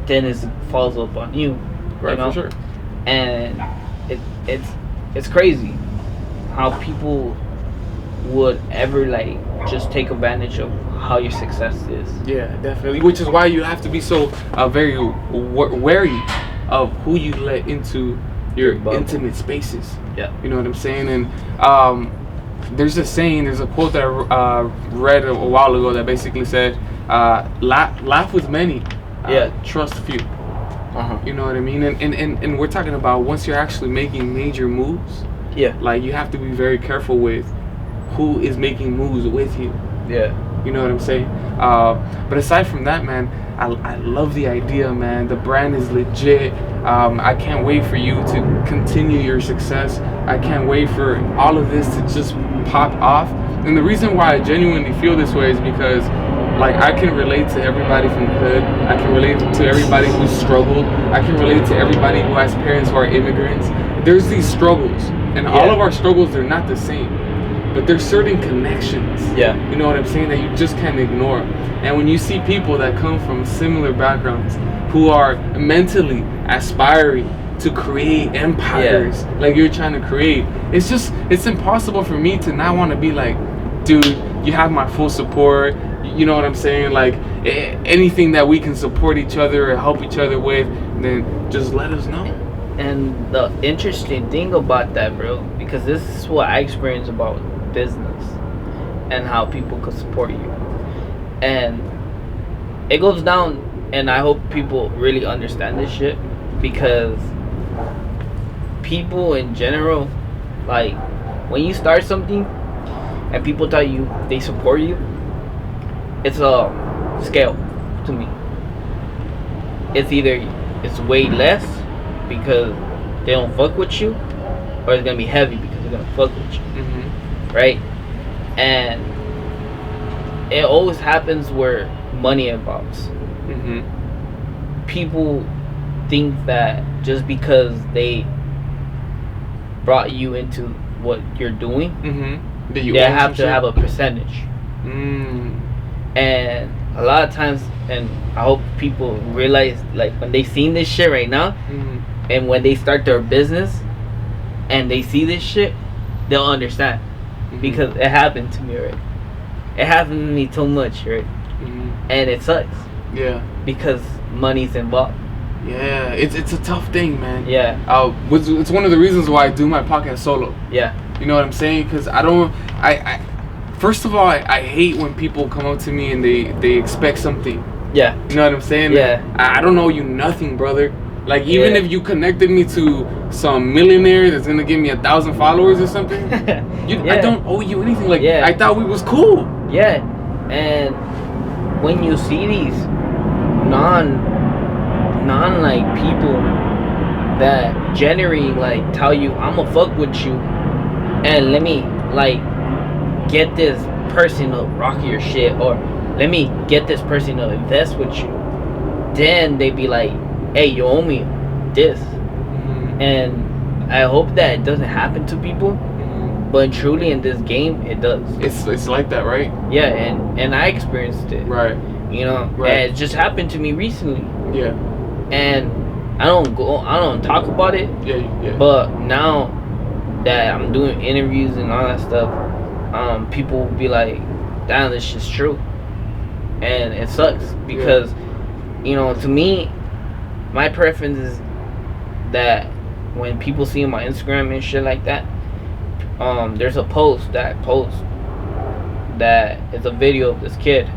[SPEAKER 2] then it falls up on you.
[SPEAKER 1] Right, for sure.
[SPEAKER 2] And it's crazy how people would ever like just take advantage of how your success is.
[SPEAKER 1] Yeah, definitely. Which is why you have to be so very wary of who you let into your intimate spaces.
[SPEAKER 2] Yeah.
[SPEAKER 1] You know what I'm saying? And there's a saying, there's a quote that I read a while ago that basically said, laugh with many, trust few. You know what I mean? And we're talking about once you're actually making major moves, like you have to be very careful with who is making moves with you.
[SPEAKER 2] Yeah.
[SPEAKER 1] You know what I'm saying? But aside from that, man, I love the idea, man. The brand is legit. I can't wait for you to continue your success. I can't wait for all of this to just pop off. And the reason why I genuinely feel this way is because, like, I can relate to everybody from the hood. I can relate to everybody who's struggled. I can relate to everybody who has parents who are immigrants. There's these struggles, and all of our struggles, they're not the same. But there's certain connections, you know what I'm saying, that you just can't ignore. And when you see people that come from similar backgrounds, who are mentally aspiring to create empires like you're trying to create, it's impossible for me to not want to be like, dude, you have my full support. You know what I'm saying? Like, anything that we can support each other or help each other with, then just let us know.
[SPEAKER 2] And the interesting thing about that, bro, because this is what I experience about business and how people could support you. And it goes down, and I hope people really understand this shit, because people in general, like, when you start something and people tell you they support you, it's a scale to me. It's either it's way less because they don't fuck with you, or it's gonna be heavy because they're gonna fuck with you, right? And it always happens where money involves. People think that just because they brought you into what you're doing, they have to have a percentage. And a lot of times, and I hope people realize, like, when they seen this shit right now, and when they start their business and they see this shit, they'll understand. Because it happened to me, right? It happened to me too much, right? And it sucks. Yeah. Because money's involved.
[SPEAKER 1] Yeah, it's a tough thing, man.
[SPEAKER 2] Yeah.
[SPEAKER 1] It's one of the reasons why I do my podcast solo.
[SPEAKER 2] Yeah.
[SPEAKER 1] You know what I'm saying? Because first of all, I hate when people come up to me and they expect something.
[SPEAKER 2] Yeah.
[SPEAKER 1] You know what I'm saying?
[SPEAKER 2] Yeah.
[SPEAKER 1] I don't owe you nothing, brother. Like, even if you connected me to some millionaire that's gonna give me 1,000 followers or something, I don't owe you anything. Like, I thought we was cool.
[SPEAKER 2] Yeah. And when you see these non like people that generally like tell you, I'ma fuck with you and let me like get this person to rock your shit, or let me get this person to invest with you, then they be like, hey, you owe me this. And I hope that it doesn't happen to people, but truly in this game it does.
[SPEAKER 1] It's like that, right?
[SPEAKER 2] Yeah. And I experienced it,
[SPEAKER 1] right?
[SPEAKER 2] You know, and it just happened to me recently.
[SPEAKER 1] Yeah.
[SPEAKER 2] And I don't talk about it.
[SPEAKER 1] Yeah.
[SPEAKER 2] But now that I'm doing interviews and all that stuff, people will be like, damn, this shit's true. And it sucks because, you know, to me, my preference is that when people see my Instagram and shit like that, there's a post that is a video of this kid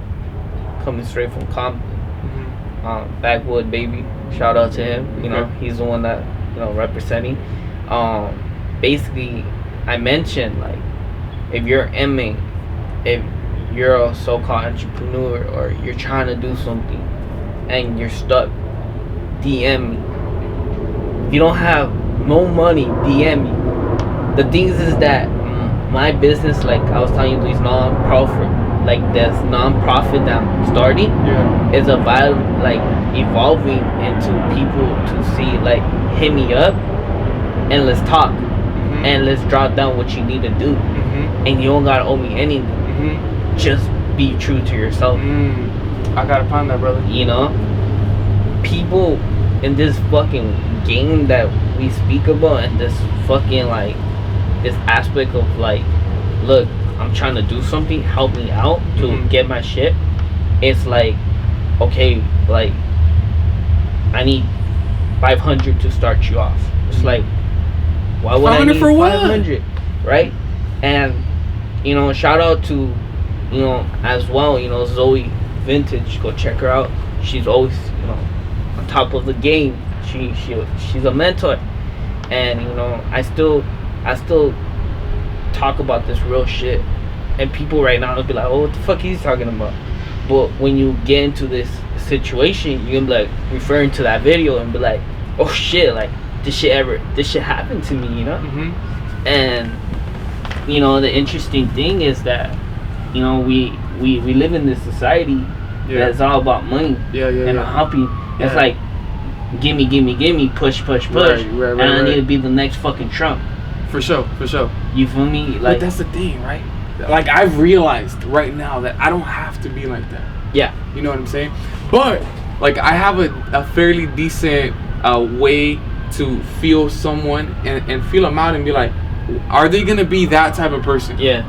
[SPEAKER 2] coming straight from Compton. Backwood baby, shout out to him. You know, he's the one that, you know, representing. Basically, I mentioned, like, if you're aiming, if you're a so-called entrepreneur or you're trying to do something and you're stuck, DM me. If you don't have no money, DM me. The things is that my business, like I was telling you, these non-profit, like this non-profit that I'm starting, is evolving into people to see, like, hit me up and let's talk and let's drop down what you need to do, and you don't gotta owe me anything. Just be true to yourself.
[SPEAKER 1] I gotta find that, brother.
[SPEAKER 2] You know, people in this fucking game that we speak about, and this fucking, like, this aspect of, like, look, I'm trying to do something, help me out to get my shit. It's like, okay, like, I need 500 to start you off. It's like, why would I need 500, right? And, you know, shout out to, you know, as well, you know, Zoe Vintage, go check her out. She's always, you know, on top of the game. She's a mentor, and, you know, I still talk about this real shit, and people right now will be like, oh, what the fuck he's talking about? But when you get into this situation, you can be like referring to that video and be like, oh shit, like, this shit happened to me, you know? And you know, the interesting thing is that, you know, we live in this society that's all about money and helping. It's like gimme, push, and I need to be the next fucking Trump.
[SPEAKER 1] For sure.
[SPEAKER 2] You feel me? Like,
[SPEAKER 1] but that's the thing, right? Like, I've realized right now that I don't have to be like that.
[SPEAKER 2] Yeah.
[SPEAKER 1] You know what I'm saying? But like, I have a fairly decent way to feel someone and feel them out and be like, are they gonna be that type of person?
[SPEAKER 2] Yeah.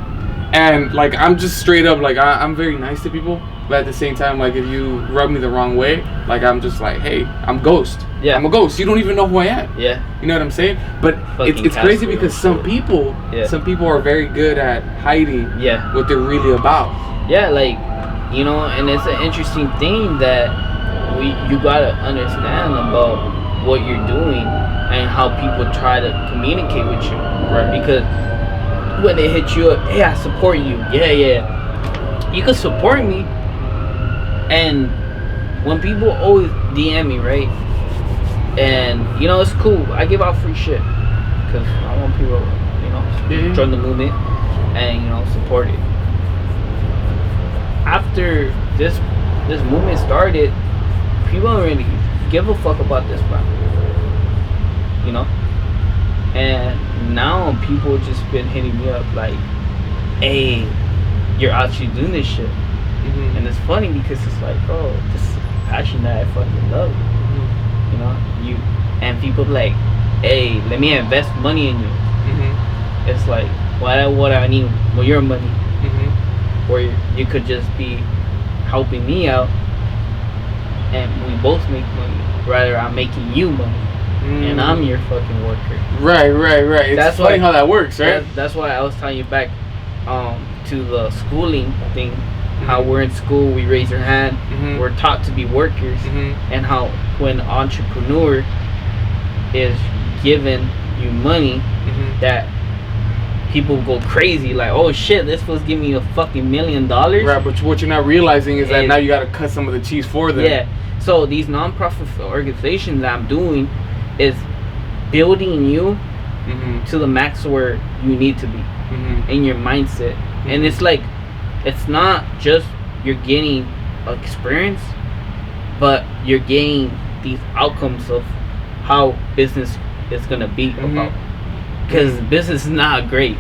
[SPEAKER 1] And like, I'm just straight up like, I'm very nice to people, but at the same time, like, if you rub me the wrong way, like, I'm just like, hey, I'm ghost.
[SPEAKER 2] Yeah.
[SPEAKER 1] I'm a ghost. You don't even know who I am.
[SPEAKER 2] Yeah.
[SPEAKER 1] You know what I'm saying? But it's crazy because some people are very good at hiding what they're really about.
[SPEAKER 2] Yeah, like, you know, and it's an interesting thing that you gotta understand about what you're doing and how people try to communicate with you.
[SPEAKER 1] Right.
[SPEAKER 2] Because when they hit you up, hey, I support you. Yeah. You can support me. And when people always DM me, right? And, you know, it's cool. I give out free shit. Because I want people to, you know, join the movement and, you know, support it. After this movement started, people don't really give a fuck about this, bro. You know? And now people just been hitting me up like, hey, you're actually doing this shit. Mm-hmm. And it's funny because it's like, bro, this is a passion that I fucking love. Mm-hmm. You know? And people like, hey, let me invest money in you. Mm-hmm. It's like, what I need more your money. Mm-hmm. Or you could just be helping me out and we both make money. Rather, I'm making you money. And I'm your fucking worker. Right.
[SPEAKER 1] It's funny how that works, right?
[SPEAKER 2] That's why I was telling you back to the schooling thing. How we're in school, we raise our hand. Mm-hmm. We're taught to be workers. Mm-hmm. And how when entrepreneur is giving you money, that people go crazy. Like, oh shit, this was giving me a fucking $1 million.
[SPEAKER 1] Right, but what you're not realizing is that now you got to cut some of the cheese for them.
[SPEAKER 2] Yeah. So these non-profit organizations that I'm doing is building you to the max where you need to be in your mindset. And it's like, it's not just you're getting experience, but you're getting these outcomes of how business is gonna be about. Because business is not great.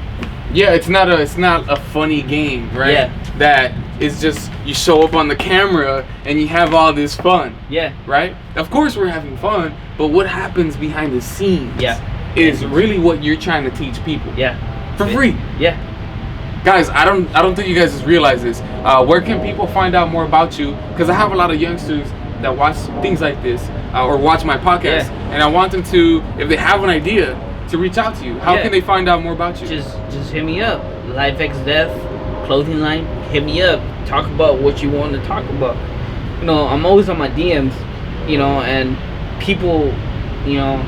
[SPEAKER 1] Yeah, it's not a funny game, right?
[SPEAKER 2] Yeah.
[SPEAKER 1] That is just you show up on the camera and you have all this fun.
[SPEAKER 2] Yeah.
[SPEAKER 1] Right? Of course we're having fun, but what happens behind the scenes is really what you're trying to teach people.
[SPEAKER 2] Yeah.
[SPEAKER 1] For free.
[SPEAKER 2] Yeah.
[SPEAKER 1] Guys, I don't think you guys just realize this. Where can people find out more about you? Because I have a lot of youngsters that watch things like this or watch my podcast, and I want them to, if they have an idea, to reach out to you. How can they find out more about you?
[SPEAKER 2] Just hit me up. Life X Death clothing line. Hit me up. Talk about what you want to talk about. You know, I'm always on my DMs. You know, and people, you know,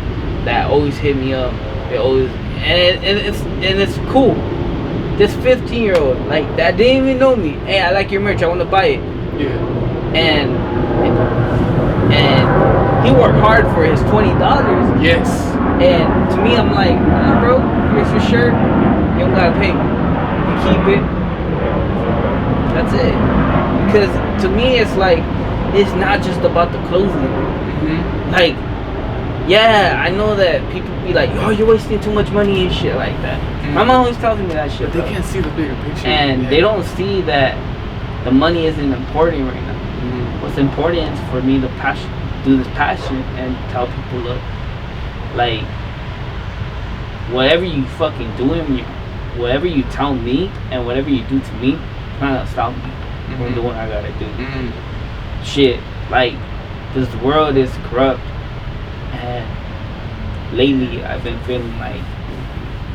[SPEAKER 2] that always hit me up. They always and it's cool. This 15-year-old, like, that didn't even know me. Hey, I like your merch. I want to buy it.
[SPEAKER 1] Yeah.
[SPEAKER 2] And he worked hard for his $20.
[SPEAKER 1] Yes.
[SPEAKER 2] And to me, I'm like, nah, bro, here's your shirt. You don't gotta pay me. You keep it. That's it. Because to me, it's like, it's not just about the clothing. Like, yeah, I know that people be like, oh, you're wasting too much money and shit like that. My mom always tells me that shit.
[SPEAKER 1] But they can't see the bigger picture.
[SPEAKER 2] And they don't see that the money isn't important right now. What's important is for me to do this passion and tell people, look, like, whatever you fucking doing, whatever you tell me and whatever you do to me, it's not gonna stop me from doing what I gotta do. Shit, like, this world is corrupt. And lately I've been feeling like,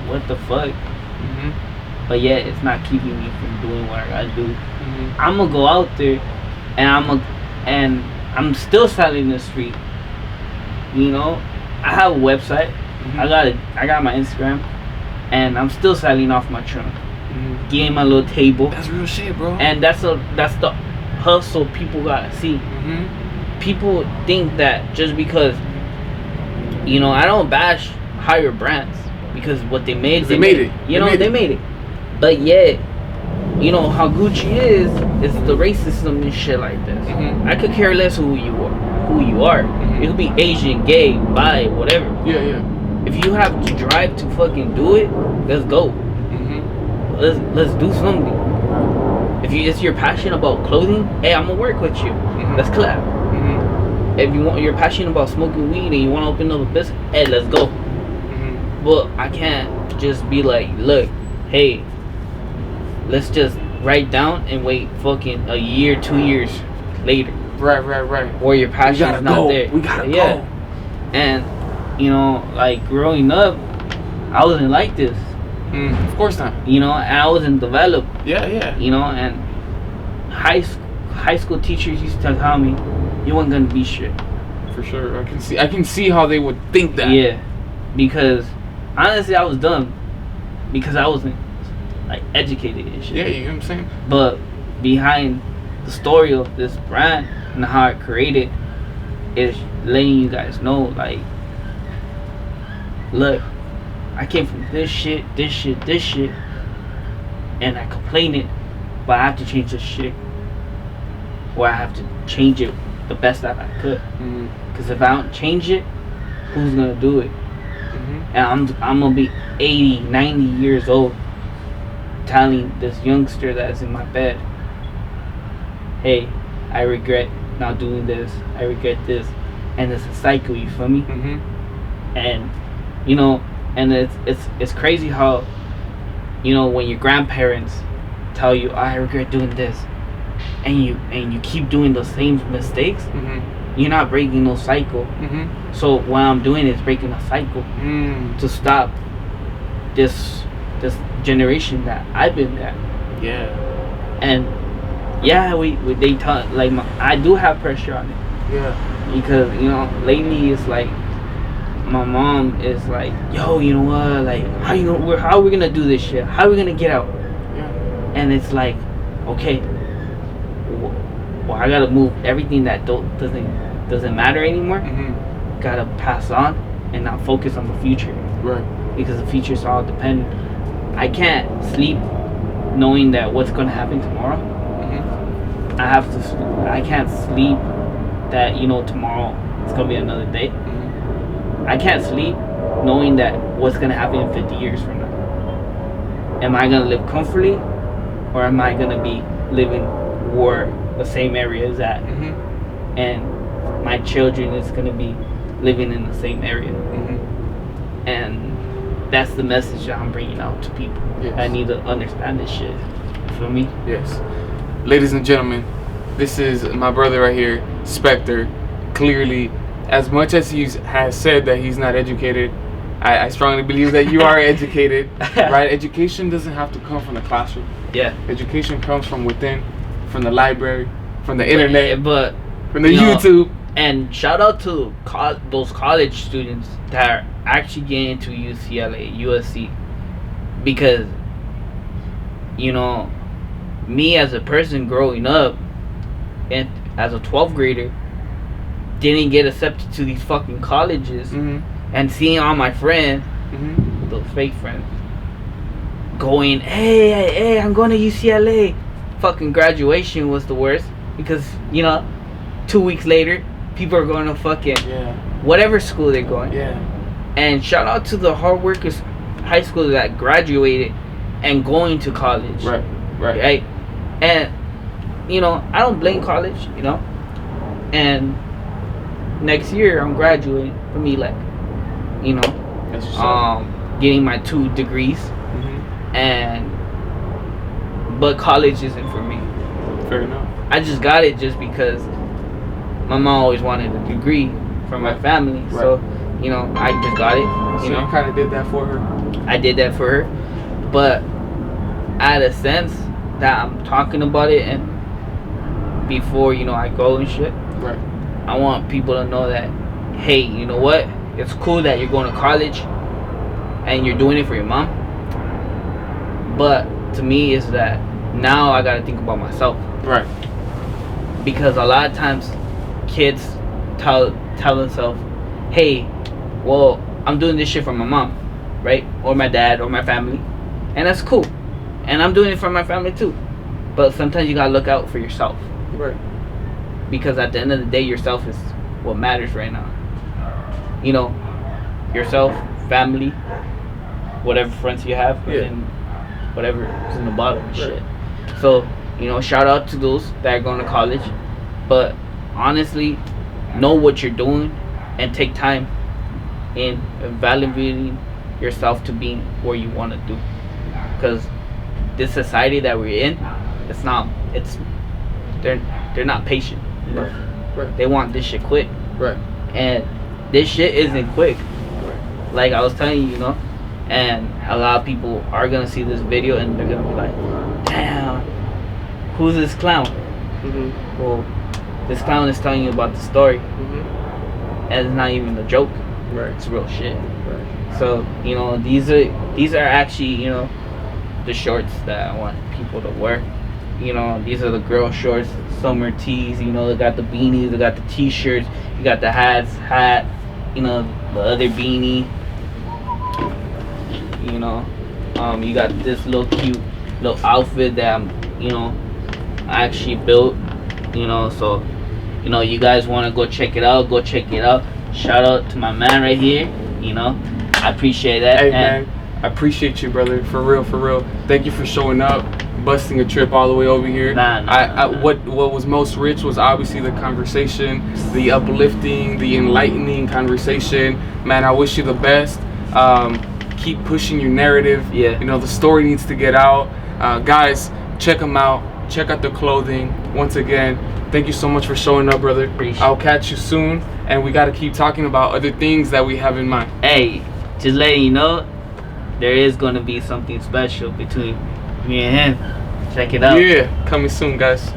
[SPEAKER 2] what the fuck? But yet it's not keeping me from doing what I gotta do. I'm gonna go out there and I'm still selling in the street. You know, I have a website. I got my Instagram, and I'm still selling off my trunk. Getting my little table.
[SPEAKER 1] That's real shit, bro.
[SPEAKER 2] And that's the hustle people gotta see. People think that just because, you know, I don't bash higher brands because what they made,
[SPEAKER 1] they made it.
[SPEAKER 2] You know, they made it. But yet, you know how Gucci is the racism and shit like this. I could care less who you are. It could be Asian, gay, bi, whatever.
[SPEAKER 1] Yeah.
[SPEAKER 2] If you have to drive to fucking do it, let's go. Let's do something. If you're passionate about clothing, hey, I'm gonna work with you. Let's collab. If you're passionate about smoking weed and you want to open up a business, hey, let's go. But I can't just be like, look, hey, let's just write down and wait fucking a year, 2 years later.
[SPEAKER 1] Right.
[SPEAKER 2] Or your passion is not there.
[SPEAKER 1] We gotta go.
[SPEAKER 2] And you know, like growing up, I wasn't like this.
[SPEAKER 1] Of course not.
[SPEAKER 2] You know, and I wasn't developed.
[SPEAKER 1] Yeah.
[SPEAKER 2] You know, and high school teachers used to tell me, you weren't gonna be shit.
[SPEAKER 1] For sure, I can see how they would think that.
[SPEAKER 2] Yeah, because honestly, I was dumb because I wasn't like educated and shit.
[SPEAKER 1] Yeah, you know what I'm saying.
[SPEAKER 2] But behind the story of this brand and how I created is letting you guys know, like, look, I came from this shit, and I complain it, but I have to change this shit, or I have to change it the best that I could. Because if I don't change it, who's gonna do it? And I'm gonna be 80, 90 years old telling this youngster that's in my bed, hey, I regret not doing this, I regret this, and it's a cycle, you feel me? And you know, and it's crazy how, you know, when your grandparents tell you, I regret doing this, and you keep doing the same mistakes, you're not breaking no cycle. So what I'm doing is breaking a cycle to stop this generation that I've been at.
[SPEAKER 1] Yeah.
[SPEAKER 2] And yeah, they taught, like, I do have pressure on it.
[SPEAKER 1] Yeah.
[SPEAKER 2] Because, you know, lately it's like my mom is like, yo, you know what, like, how are we gonna do this shit? How are we gonna get out?
[SPEAKER 1] Yeah.
[SPEAKER 2] And it's like, okay, well, I gotta move everything that doesn't matter anymore. Gotta pass on and not focus on the future.
[SPEAKER 1] Right.
[SPEAKER 2] Because the future's all dependent. I can't sleep knowing that what's gonna happen tomorrow. I can't sleep that, you know, tomorrow it's gonna be another day. I can't sleep knowing that what's gonna happen in 50 years from now. Am I gonna live comfortably, or am I gonna be living where the same area is at, and my children is gonna be living in the same area? And that's the message that I'm bringing out to people. I need to understand this shit. You feel me?
[SPEAKER 1] Yes. Ladies and gentlemen, this is my brother right here, Spector. Clearly, as much as he has said that he's not educated, I strongly believe that you are educated, right? Education doesn't have to come from the classroom.
[SPEAKER 2] Yeah.
[SPEAKER 1] Education comes from within, from the library, from the internet,
[SPEAKER 2] but
[SPEAKER 1] from the YouTube.
[SPEAKER 2] And shout out to those college students that are actually getting into UCLA, USC, because, you know, me as a person growing up and as a 12th grader didn't get accepted to these fucking colleges, and seeing all my friends, those fake friends, going, hey, I'm going to UCLA. Fucking graduation was the worst, because, you know, 2 weeks later people are going to fucking whatever school they're going. And shout out to the hard workers high school that graduated and going to college. Right. And, you know, I don't blame college, you know. And next year I'm graduating from ELEC, you know, getting my 2 degrees, but college isn't for me.
[SPEAKER 1] Fair enough.
[SPEAKER 2] I just got it just because my mom always wanted a degree from my family, so, you know, I just got it.
[SPEAKER 1] You know, you kind of did that for her.
[SPEAKER 2] I did that for her, but at a sense that I'm talking about it, and before, you know, I go and shit, I want people to know that, hey, you know what? It's cool that you're going to college and you're doing it for your mom, but to me, is that now I gotta think about myself. Because a lot of times kids tell themselves, hey, well, I'm doing this shit for my mom, right? Or my dad or my family, and that's cool. And I'm doing it for my family too. But sometimes you gotta look out for yourself.
[SPEAKER 1] Right.
[SPEAKER 2] Because at the end of the day, yourself is what matters right now. You know, yourself, family, whatever friends you have, and then whatever is in the bottom and shit. So, you know, shout out to those that are going to college. But honestly, know what you're doing and take time in evaluating yourself to be where you want to do. Because this society that we're in, they're not patient.
[SPEAKER 1] Right. Right.
[SPEAKER 2] They want this shit quick.
[SPEAKER 1] Right.
[SPEAKER 2] And this shit isn't quick.
[SPEAKER 1] Right.
[SPEAKER 2] Like I was telling you, you know, and a lot of people are gonna see this video and they're gonna be like, damn, who's this clown?
[SPEAKER 1] Mm-hmm.
[SPEAKER 2] Well, this clown is telling you about the story.
[SPEAKER 1] Mm-hmm.
[SPEAKER 2] And it's not even a joke.
[SPEAKER 1] Right.
[SPEAKER 2] It's real shit.
[SPEAKER 1] Right.
[SPEAKER 2] So, you know, these are actually, you know, the shorts that I want people to wear. You know, these are the girl shorts, summer tees. You know, they got the beanies, they got the t-shirts, you got the hat, you know, the other beanie. You know, you got this little cute little outfit that I actually built. You know, so you know, you guys want to go check it out, go check it out. Shout out to my man right here. You know, I appreciate that.
[SPEAKER 1] Hey man, I appreciate you, brother. For real, for real. Thank you for showing up, busting a trip all the way over here. What was most rich was obviously the conversation, the uplifting, the enlightening conversation. Man, I wish you the best. Keep pushing your narrative.
[SPEAKER 2] Yeah.
[SPEAKER 1] You know, the story needs to get out. Guys, check them out. Check out the clothing. Once again, thank you so much for showing up, brother.
[SPEAKER 2] Appreciate
[SPEAKER 1] I'll catch you soon, and we got to keep talking about other things that we have in mind.
[SPEAKER 2] Hey, just letting you know, there is going to be something special between me and him. Check it out.
[SPEAKER 1] Yeah, coming soon, guys.